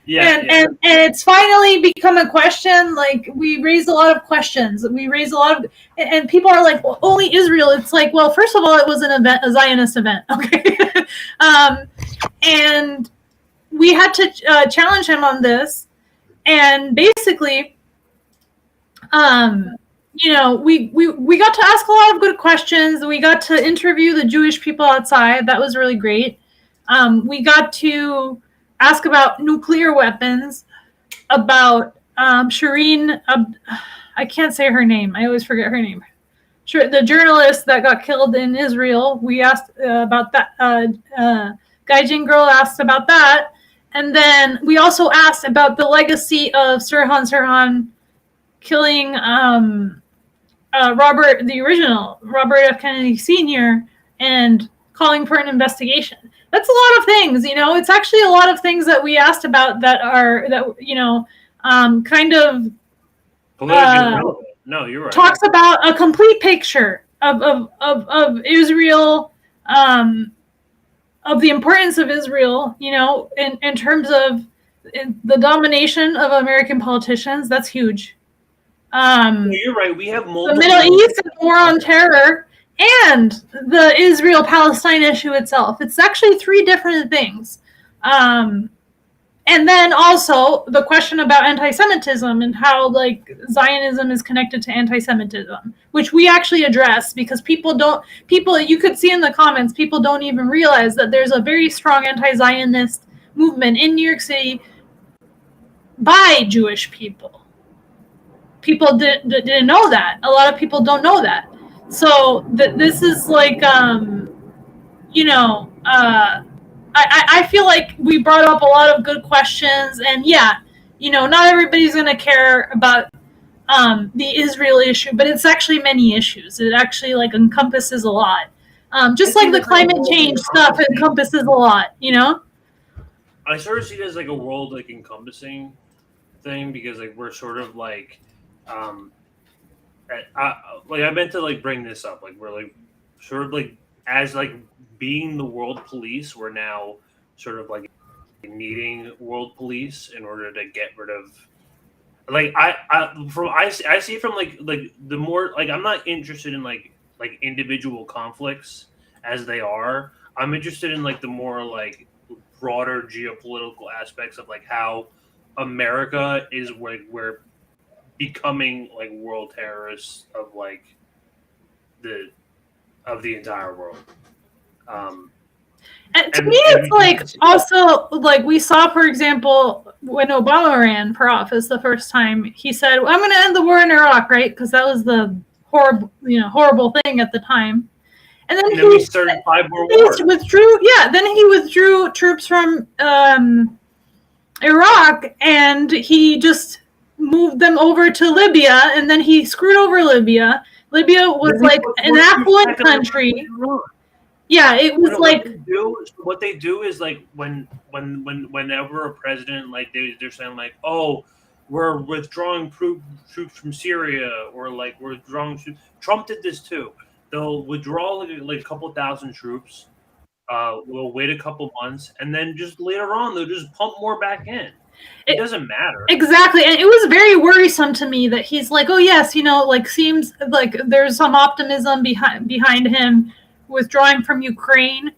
and it's finally become a question. Like, we raised a lot of questions. We raised a lot of, and people are like, well, only Israel. It's like, well, first of all, it was an event, a Zionist event, okay? And we had to challenge him on this, and basically, you know, we got to ask a lot of good questions. We got to interview the Jewish people outside. That was really great. We got to ask about nuclear weapons, about Shireen, I can't say her name. I always forget her name. The journalist that got killed in Israel. We asked about that. Gaijin girl asked about that. And then we also asked about the legacy of Sirhan killing Robert F. Kennedy Sr. and calling for an investigation. That's a lot of things, you know. It's actually a lot of things that we asked about that you know, kind of no, you're right. Talks about a complete picture of Israel, of the importance of Israel, you know, in terms of the domination of American politicians. That's huge. You're right. We have multiple. The Middle East and war on terror, and the Israel-Palestine issue itself. It's actually three different things. And then also the question about anti-Semitism and how, like, Zionism is connected to anti-Semitism, which we actually address because you could see in the comments, people don't even realize that there's a very strong anti-Zionist movement in New York City by Jewish people. People didn't know that. A lot of people don't know that. So this is like, you know, I feel like we brought up a lot of good questions, and yeah, you know, not everybody's going to care about the Israel issue, but it's actually many issues. It actually like encompasses a lot. Just like the climate change stuff encompasses a lot, you know? I sort of see it as like a world like encompassing thing because like we're sort of like I meant to like bring this up. Like we're like sort of like as like being the world police, we're now sort of like needing world police in order to get rid of like I see from like the more like I'm not interested in like individual conflicts as they are. I'm interested in like the more like broader geopolitical aspects of like how America is like we're becoming like world terrorists of like the entire world. And to me, it's like also like we saw, for example, when Obama ran for office the first time, he said, well, "I'm going to end the war in Iraq," right? Because that was the horrible thing at the time. And then he started 5 more wars. Withdrew. Yeah, then he withdrew troops from Iraq, and he just moved them over to Libya, and then he screwed over Libya. Libya was like an affluent country. Yeah, it was like what they do is like whenever a president like they're saying like, oh, we're withdrawing troops from Syria or like we're withdrawing troops. Trump did this too. They'll withdraw like a couple thousand troops. We'll wait a couple months, and then just later on they'll just pump more back in. It doesn't matter. Exactly. And it was very worrisome to me that he's like, oh yes, you know, like seems like there's some optimism behind him withdrawing from Ukraine,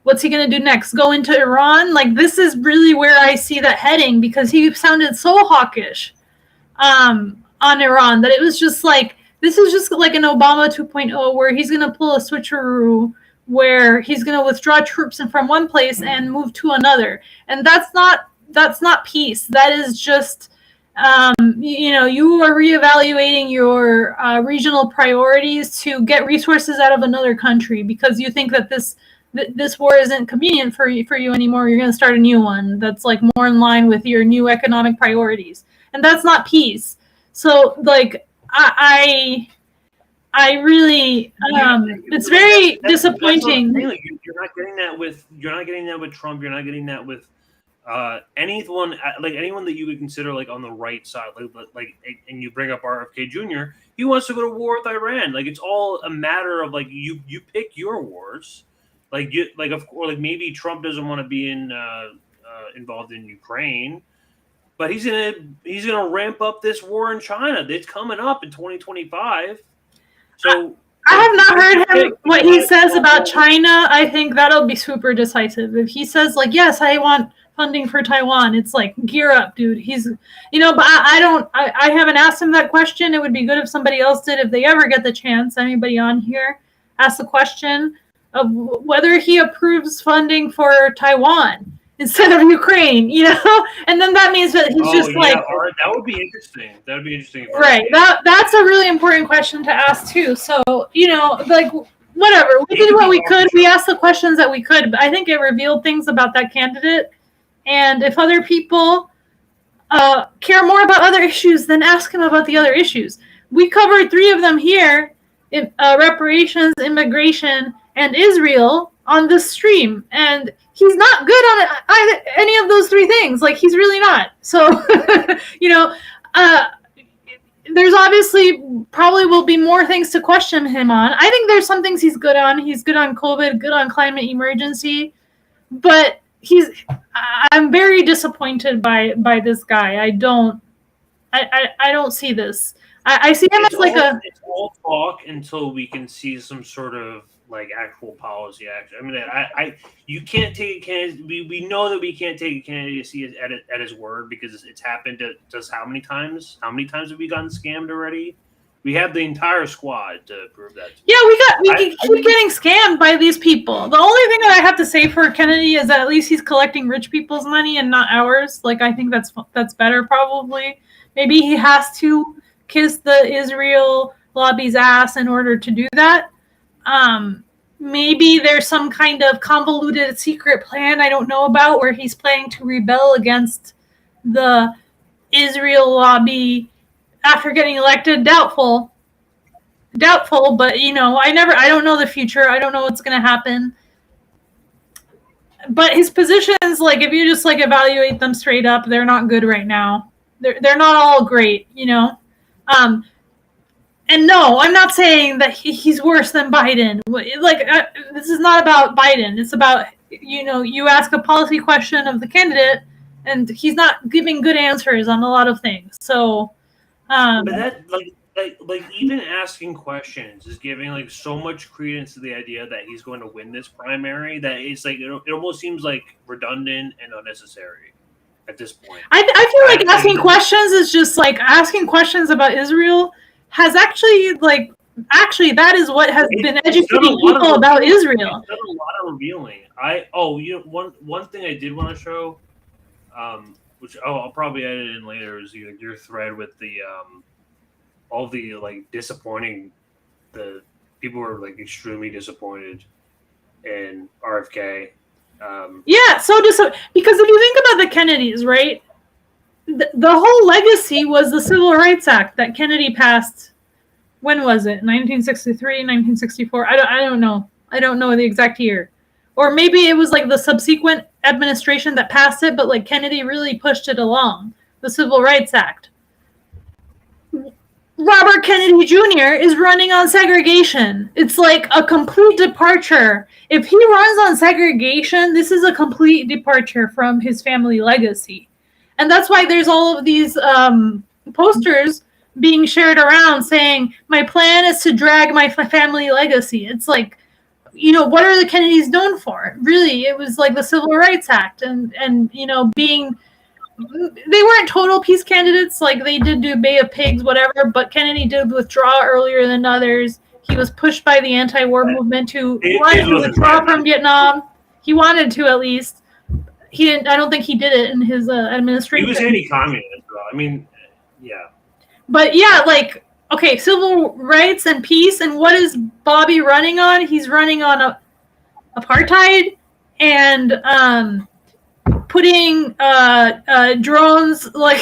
What's he going to do next? Go into Iran? Like, this is really where I see that heading, because he sounded so hawkish on Iran that it was just like, this is just like an Obama 2.0 where he's going to pull a switcheroo where he's going to withdraw troops from one place and move to another. And that's not peace. That is just, you are reevaluating your regional priorities to get resources out of another country because you think that this war isn't convenient for you anymore. You're going to start a new one that's like more in line with your new economic priorities. And that's not peace. So like, I really, it's very disappointing. You're not getting that with Trump. You're not getting that with anyone that you would consider like on the right side. And you bring up RFK Jr. He wants to go to war with Iran. Like it's all a matter of like you pick your wars. Of course, like maybe Trump doesn't want to be involved in Ukraine. But he's gonna ramp up this war in China. It's coming up in 2025. So I have not heard him what he says about China. I think that'll be super decisive. If he says like, yes, I want funding for Taiwan, it's like gear up, dude. He's but I haven't asked him that question. It would be good if somebody else did, if they ever get the chance. Anybody on here ask the question of whether he approves funding for Taiwan instead of Ukraine, and then that means that he's that would be interesting. That would be interesting. Right. That's a really important question to ask too. So, like whatever. We did what we could. We asked the questions that we could, but I think it revealed things about that candidate. And if other people care more about other issues, then ask him about the other issues. We covered 3 of them here: reparations, immigration, and Israel on this stream, and he's not good on any of those 3 things. Like, he's really not. So, there's obviously probably will be more things to question him on. I think there's some things he's good on. He's good on COVID, good on climate emergency, but I'm very disappointed by this guy. I don't see this. I see him as like it's all talk until we can see some sort of like actual policy action. I mean, you can't take a candidate. We know that we can't take a candidacy at his word because it's happened to just how many times? How many times have we gotten scammed already? We have the entire squad to prove that. Yeah, we keep getting scammed by these people. The only thing that I have to say for Kennedy is that at least he's collecting rich people's money and not ours. Like, I think that's better probably. Maybe he has to kiss the Israel lobby's ass in order to do that. Maybe there's some kind of convoluted secret plan I don't know about where he's planning to rebel against the Israel lobby after getting elected. Doubtful, but I don't know the future. I don't know what's going to happen. But his positions, like, if you just like evaluate them straight up, they're not good right now. They're not all great, And no, I'm not saying that he's worse than Biden. This is not about Biden. It's about, you ask a policy question of the candidate, and he's not giving good answers on a lot of things. So, but that like even asking questions is giving like so much credence to the idea that he's going to win this primary that it's like it almost seems like redundant and unnecessary at this point. I feel like asking questions is just like asking questions about Israel has actually that is what has been educating people about Israel. It's done a lot of revealing. One thing I did want to show, which I'll probably edit in later, is your thread with the all the like disappointing. The people were like extremely disappointed in RFK. Yeah, because if you think about the Kennedys, right? The whole legacy was the Civil Rights Act that Kennedy passed. When was it? 1963, 1964? I don't know. I don't know the exact year. Or maybe it was like the subsequent administration that passed it, but like Kennedy really pushed it along. The Civil Rights Act. Robert Kennedy Jr. is running on segregation. It's like a complete departure. If he runs on segregation, this is a complete departure from his family legacy. And that's why there's all of these posters being shared around saying, my plan is to drag my family legacy. It's like, what are the Kennedys known for? Really, it was like the Civil Rights Act and being, they weren't total peace candidates. Like they did do Bay of Pigs, whatever, but Kennedy did withdraw earlier than others. He was pushed by the anti-war movement to wanted to withdraw from Vietnam. He wanted to, at least. He didn't. I don't think he did it in his administration. He was anti-communist, though. I mean, yeah. But yeah, like, okay, civil rights and peace, and what is Bobby running on? He's running on apartheid and putting drones, like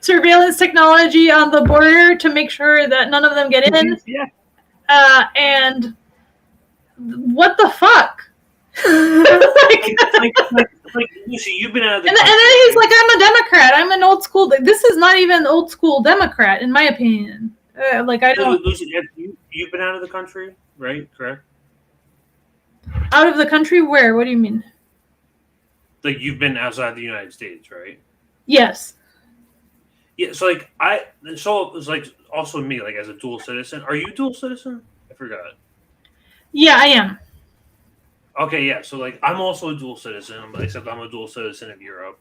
surveillance technology on the border to make sure that none of them get in. Yeah. And what the fuck? Like, Lucy, you've been out of the and then he's like, I'm a Democrat. I'm an old school. This is not even old school Democrat, in my opinion. Like, I don't. Lucy, you've been out of the country, right? Correct. Out of the country? Where? What do you mean? Like, you've been outside the United States, right? Yes. Yeah. So, like, so it was like also me, like, as a dual citizen. Are you dual citizen? I forgot. Yeah, I am. Okay, yeah. So, like, I'm also a dual citizen, except I'm a dual citizen of Europe.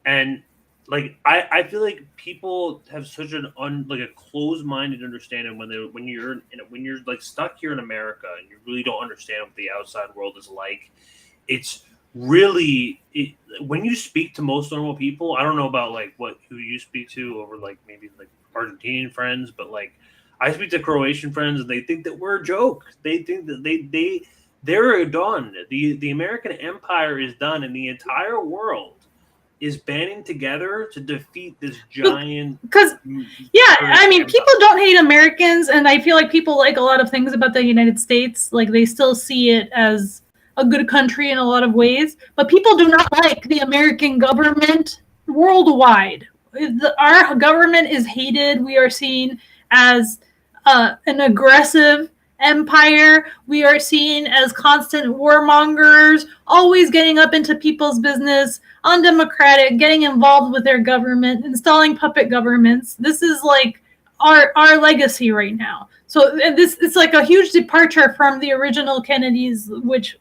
And, like, I feel like people have such an a closed-minded understanding when you're like stuck here in America and you really don't understand what the outside world is like. It's really when you speak to most normal people. I don't know about like who you speak to over like maybe like Argentinian friends, but like I speak to Croatian friends and they think that we're a joke. They think that they're done. The American empire is done, and the entire world is banding together to defeat this giant. Because, yeah, I mean, people don't hate Americans, and I feel like people like a lot of things about the United States. Like, they still see it as a good country in a lot of ways, but people do not like the American government worldwide. Our government is hated. We are seen as an aggressive empire. We are seen as constant warmongers, always getting up into people's business, undemocratic, getting involved with their government, installing puppet governments. This is like our legacy right now. So it's like a huge departure from the original Kennedys, which,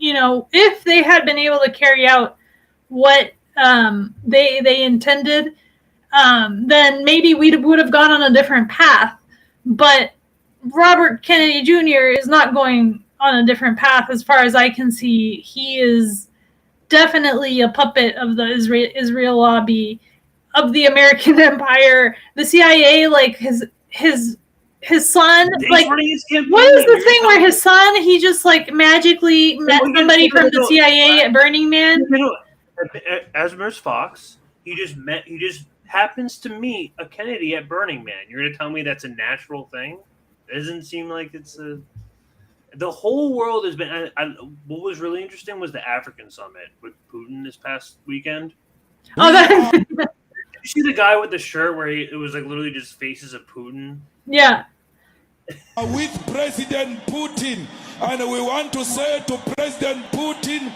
if they had been able to carry out what they intended, then maybe we would have gone on a different path. But Robert Kennedy Jr. is not going on a different path as far as I can see. He is definitely a puppet of the Israel lobby, of the American empire. The CIA, like his son, like what is the thing where his son, he just like magically met somebody from the CIA at Burning Man? Asmer's Fox, he just happens to meet a Kennedy at Burning Man. You're gonna tell me that's a natural thing? It doesn't seem like it's the whole world has been. What was really interesting was the African summit with Putin this past weekend. Oh, Did you see the guy with the shirt where it was like literally just faces of Putin? Yeah. With President Putin, and we want to say to President Putin,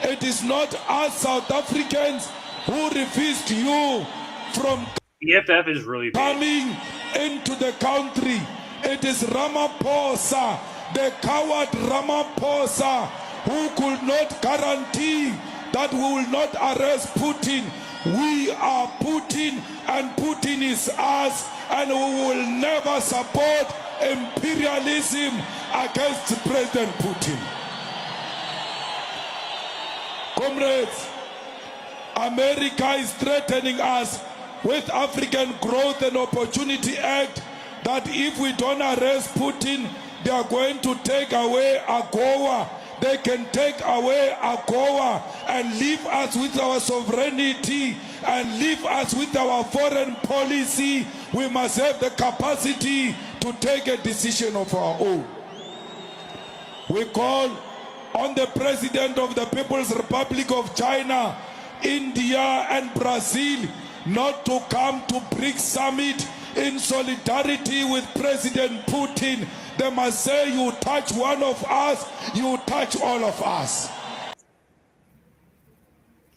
it is not us South Africans who refused you from the EFF is really coming into the country. It is Ramaphosa, the coward Ramaphosa, who could not guarantee that we will not arrest Putin. We are Putin, and Putin is us, and we will never support imperialism against President Putin. Comrades, America is threatening us with African Growth and Opportunity Act, that if we don't arrest Putin, they are going to take away AGOA. They can take away AGOA and leave us with our sovereignty and leave us with our foreign policy. We must have the capacity to take a decision of our own. We call on the President of the People's Republic of China, India and Brazil not to come to BRICS Summit in solidarity with President Putin. They must say, you touch one of us, you touch all of us.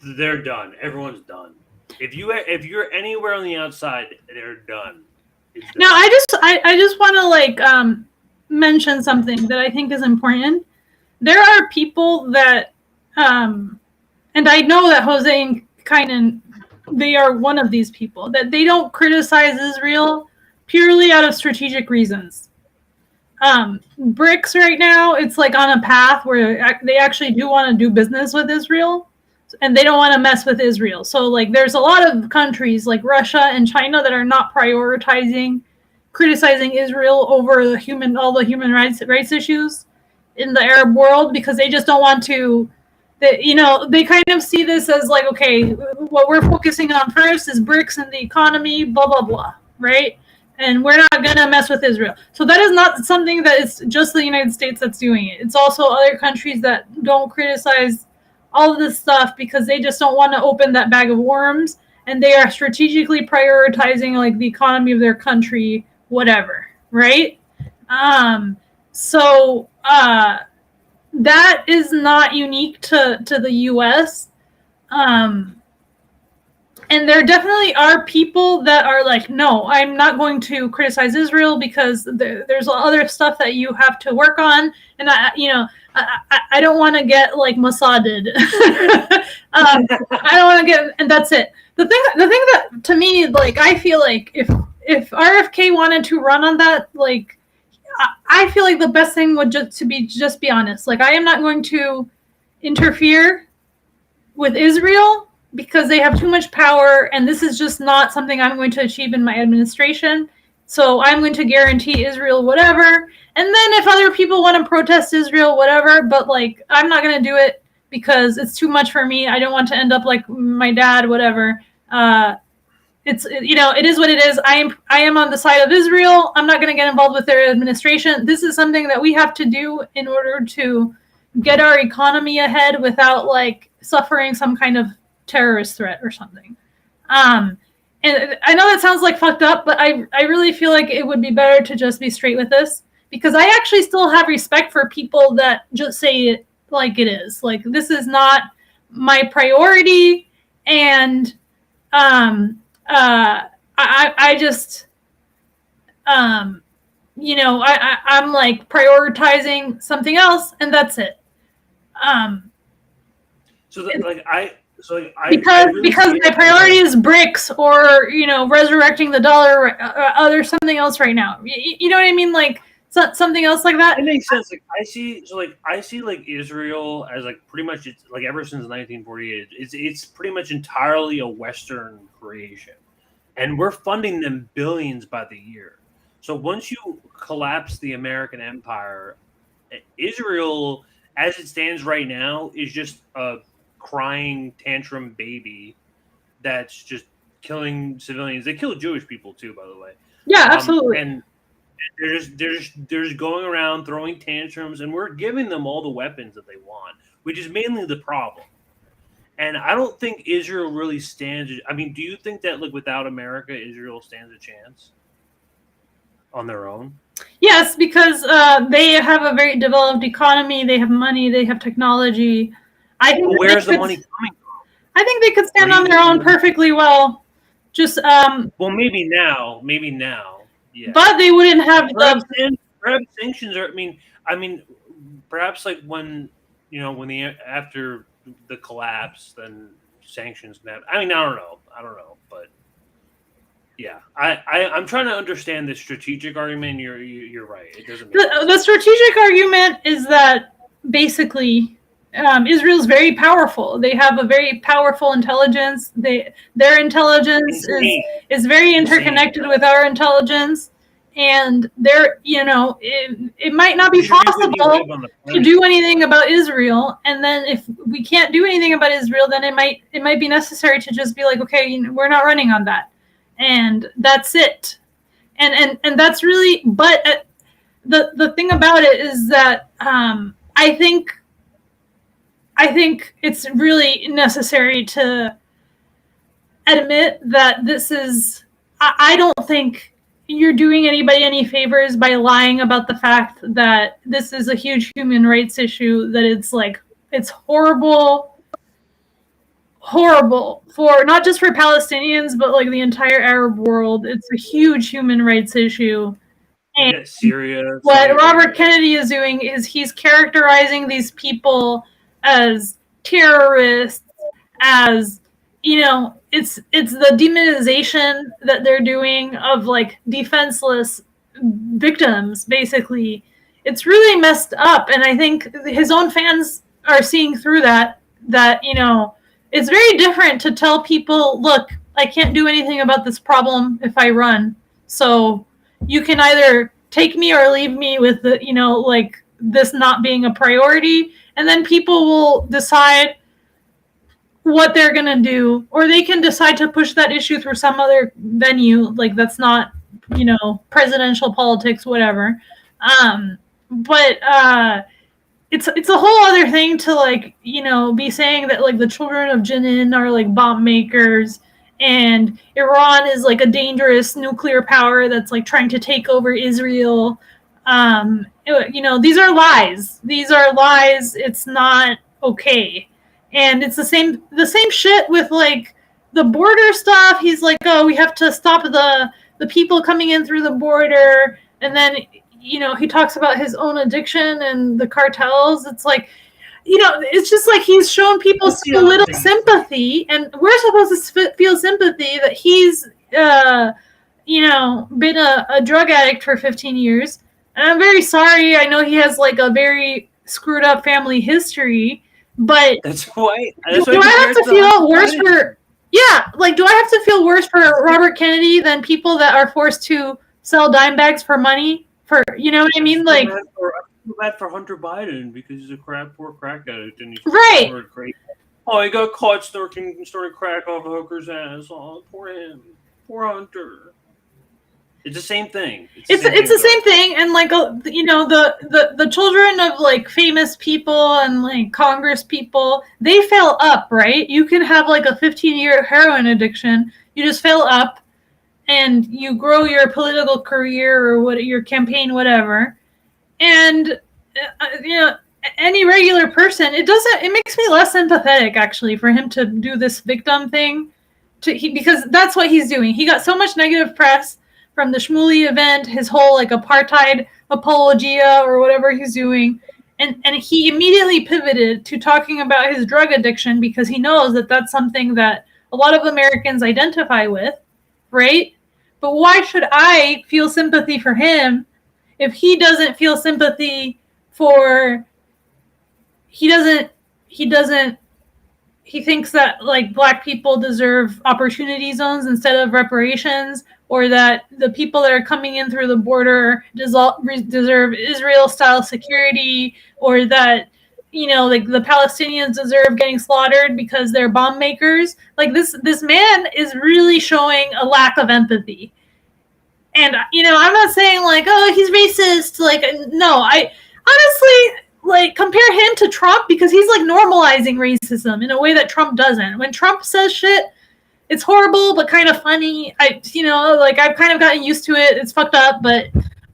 They're done. Everyone's done. If you're anywhere on the outside, they're done. Now, I just want to mention something that I think is important. There are people that, and I know that Jose and Kynan, they are one of these people, that they don't criticize Israel purely out of strategic reasons. BRICS right now, it's like on a path where they actually do want to do business with Israel, and they don't want to mess with Israel. So like there's a lot of countries like Russia and China that are not prioritizing criticizing Israel over all the human rights issues in the Arab world, because they just don't want to. They kind of see this as like, okay, what we're focusing on first is BRICS and the economy, blah blah blah, right? And we're not gonna mess with Israel. So that is not something that is just the United States that's doing it. It's also other countries that don't criticize all of this stuff because they just don't want to open that bag of worms, and they are strategically prioritizing like the economy of their country, whatever, right? So that is not unique to the U.S. And there definitely are people that are like, no, I'm not going to criticize Israel because there's other stuff that you have to work on, and I don't want to get like Mossaded. I don't want to get, and that's it. The thing that to me, like, I feel like if RFK wanted to run on that, like, I feel like the best thing would just be honest. Like, I am not going to interfere with Israel because they have too much power, and this is just not something I'm going to achieve in my administration. So I'm going to guarantee Israel whatever. And then if other people want to protest Israel, whatever, but like, I'm not going to do it because it's too much for me. I don't want to end up like my dad, whatever. It is what it is. I am on the side of Israel. I'm not going to get involved with their administration. This is something that we have to do in order to get our economy ahead without like suffering some kind of terrorist threat or something. And I know that sounds like fucked up, but I really feel like it would be better to just be straight with this, because I actually still have respect for people that just say it like it is. Like, this is not my priority, and I just I'm like prioritizing something else, and that's it. Because my priority is BRICS or resurrecting the dollar or other something else right now. You know what I mean? Like something else like that. It makes sense. Like I see like Israel as like pretty much, it's like ever since 1948, it's pretty much entirely a Western creation, and we're funding them billions by the year. So once you collapse the American empire, Israel, as it stands right now, is just a crying tantrum baby that's just killing civilians. They kill Jewish people too, by the way. Yeah, absolutely. And they're just going around throwing tantrums, and we're giving them all the weapons that they want, which is mainly the problem. And I don't think Israel really stands. I mean, do you think that like without America, Israel stands a chance on their own? Yes, because they have a very developed economy. They have money. They have technology. I think where's the money coming from? I think they could stand on their own perfectly well. Just well, maybe now. Yeah. But they wouldn't have perhaps sanctions are. I mean, perhaps like when after the collapse, then sanctions can happen. I mean, I don't know, but yeah, I'm trying to understand the strategic argument. You're right. It doesn't. The strategic argument is that basically Israel's very powerful. They have a very powerful intelligence. Their intelligence is very interconnected with our intelligence, and it might not be possible to do anything about Israel. And then if we can't do anything about Israel, then it might be necessary to just be like, okay, we're not running on that, and that's it. And that's really. But the thing about it is that I think it's really necessary to admit that this is. I don't think you're doing anybody any favors by lying about the fact that this is a huge human rights issue, that it's horrible for not just for Palestinians, but like the entire Arab world. It's a huge human rights issue. And Yeah, Syria. what Saudi Robert Arabia. Kennedy is doing is he's characterizing these people as terrorists, as it's the demonization that they're doing of like defenseless victims. Basically, it's really messed up, and I think his own fans are seeing through that. It's very different to tell people, look, I can't do anything about this problem if I run, so you can either take me or leave me with the like this not being a priority, and then people will decide what they're going to do, or they can decide to push that issue through some other venue, like that's not presidential politics, whatever. But it's a whole other thing to like be saying that like the children of Jenin are like bomb makers, and Iran is like a dangerous nuclear power that's like trying to take over Israel. These are lies. It's not okay. And it's the same shit with like the border stuff. He's like, oh, we have to stop the people coming in through the border, and then he talks about his own addiction and the cartels. It's like, it's just like he's shown people so little sympathy, and we're supposed to feel sympathy that he's been a drug addict for 15 years. And I'm very sorry. I know he has like a very screwed up family history, but That's why. do I have to feel worse for? Yeah, like, do I have to feel worse for Robert Kennedy than people that are forced to sell dime bags for money? For what I mean? Like, I feel bad for Hunter Biden because he's a poor crack addict, and he's right. Oh, he got caught snorting crack off a hooker's ass. Oh, poor him, poor Hunter. It's the same thing. It's the same thing, and like the children of like famous people and like Congress people, they fail up, right? You can have like a 15-year heroin addiction. You just fail up, and you grow your political career or your campaign, whatever. And any regular person, it makes me less sympathetic actually for him to do this victim thing, because that's what he's doing. He got so much negative press from the Shmuley event, his whole like apartheid apologia or whatever he's doing. And he immediately pivoted to talking about his drug addiction because he knows that that's something that a lot of Americans identify with, right? But why should I feel sympathy for him if he doesn't feel sympathy for, he thinks that like black people deserve opportunity zones instead of reparations, or that the people that are coming in through the border deserve Israel-style security, or that like the Palestinians deserve getting slaughtered because they're bomb makers. Like this man is really showing a lack of empathy. And I'm not saying like, oh, he's racist. Like, no, I honestly like compare him to Trump because he's like normalizing racism in a way that Trump doesn't. When Trump says shit, it's horrible but kind of funny. I've kind of gotten used to it. It's fucked up, but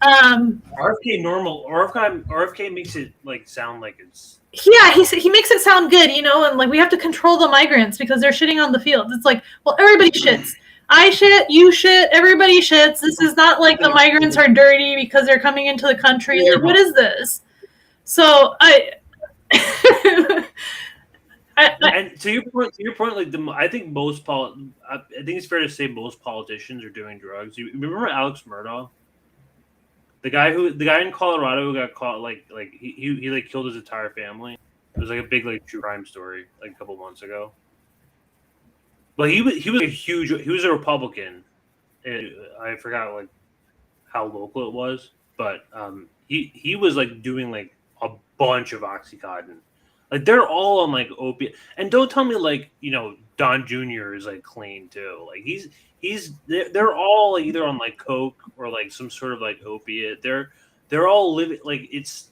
RFK makes it like sound like it's. Yeah, he makes it sound good, and like we have to control the migrants because they're shitting on the fields. It's like, well, everybody shits. I shit, you shit, everybody shits. This is not like the migrants are dirty because they're coming into the country. Like, what is this? So and to your point, like I think I think it's fair to say most politicians are doing drugs. You remember Alex Murdaugh, the guy in Colorado who got caught like he like killed his entire family. It was like a big like true crime story like a couple months ago. But he was a Republican. I forgot like how local it was, but he was like doing like a bunch of OxyContin. Like they're all on like opiate, and don't tell me like Don Jr. is like clean too. Like they're all like, either on like coke or like some sort of like opiate. They're all living like it's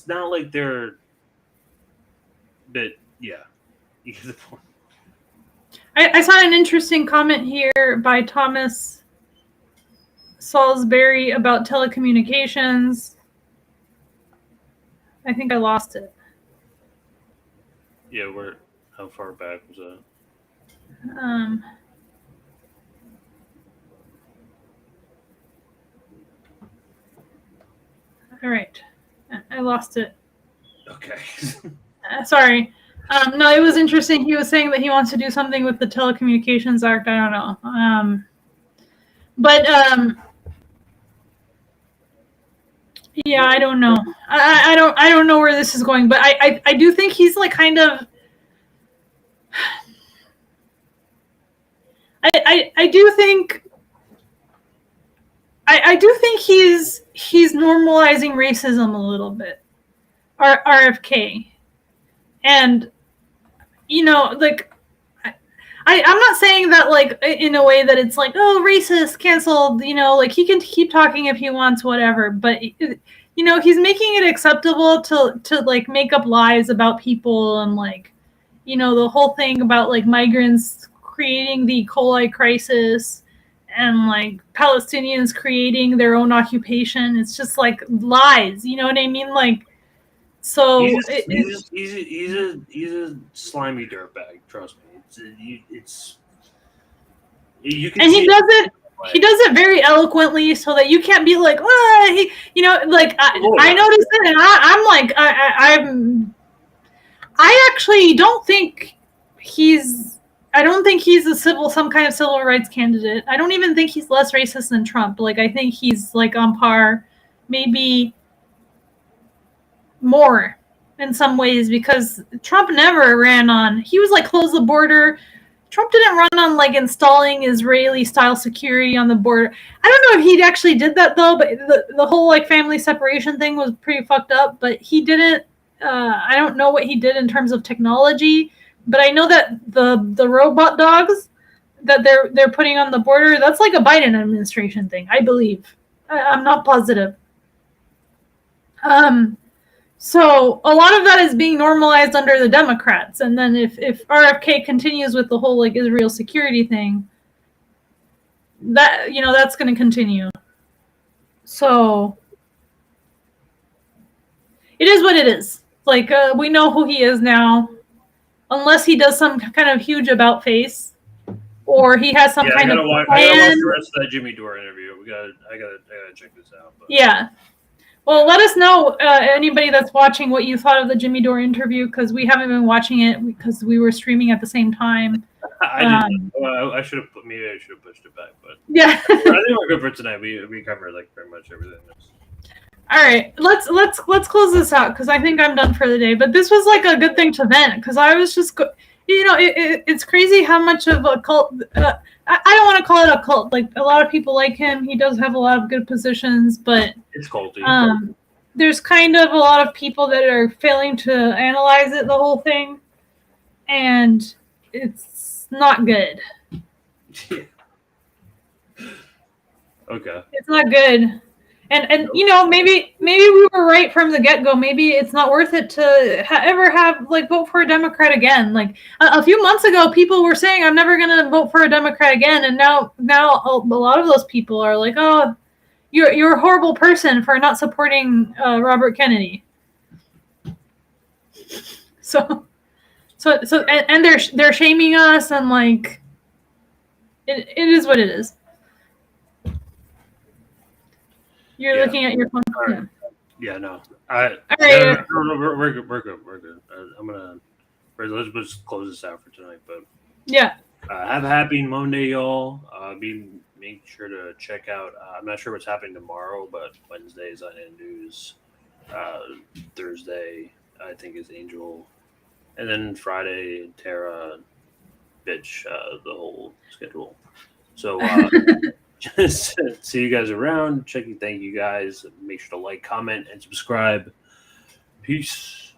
not like they're. But yeah, you get the point. I saw an interesting comment here by Thomas Salisbury about telecommunications. I think I lost it. Yeah, how far back was that? All right. I lost it. Okay. Sorry. No, it was interesting. He was saying that he wants to do something with the Telecommunications Act. I don't know. Yeah, I don't know. I don't know where this is going, but I do think he's like kind of. I do think he's normalizing racism a little bit. RFK, and like I'm not saying that like in a way that it's like, oh, racist, canceled, like he can keep talking if he wants, whatever, but he's making it acceptable to like make up lies about people, and like the whole thing about like migrants creating the E. coli crisis and like Palestinians creating their own occupation. It's just like lies, you know what I mean? Like, so he's a slimy dirtbag. Trust me. You can. And he does it. He does it very eloquently, so that you can't be like, well, he, like I noticed it, and I'm like, I actually don't think he's. I don't think he's some kind of civil rights candidate. I don't even think he's less racist than Trump. Like, I think he's like on par, maybe more in some ways, because Trump never ran on. He was like, close the border. Trump didn't run on like installing Israeli-style security on the border. I don't know if he actually did that though, but the whole like family separation thing was pretty fucked up. But he didn't. I don't know what he did in terms of technology. But I know that the robot dogs that they're putting on the border, that's like a Biden administration thing, I believe. I'm not positive. So a lot of that is being normalized under the Democrats, and then if RFK continues with the whole like Israel security thing, that that's going to continue. So it is what it is. Like we know who he is now. Unless he does some kind of huge about face, or he has some kind of plan. I gotta watch the rest of that Jimmy Dore interview. I gotta check this out. But. Yeah. Well, let us know, anybody that's watching, what you thought of the Jimmy Dore interview, because we haven't been watching it because we were streaming at the same time. I should have maybe I should have pushed it back, but yeah. I think we're good for tonight. We covered like pretty much everything. All right, let's close this out because I think I'm done for the day. But this was like a good thing to vent because I was just, it's crazy how much of a cult. I don't want to call it a cult. Like a lot of people like him. He does have a lot of good positions, but it's culty. There's kind of a lot of people that are failing to analyze it, the whole thing, and it's not good. Okay. It's not good. And maybe we were right from the get-go. Maybe it's not worth it to ever have like vote for a Democrat again. Like a few months ago, people were saying I'm never going to vote for a Democrat again, and now a lot of those people are like, oh, you're a horrible person for not supporting Robert Kennedy. So and they're shaming us, and like it is what it is. You're looking at your phone. Right. Yeah, no. We're good. We're good. I'm gonna let's just close this out for tonight. But yeah, have a happy Monday, y'all. Make sure to check out. I'm not sure what's happening tomorrow, but Wednesday's on End News. Thursday, I think, is Angel, and then Friday, Tara, Bitch. The whole schedule. So. Just see you guys around. Thank you guys. Make sure to like, comment, and subscribe. Peace.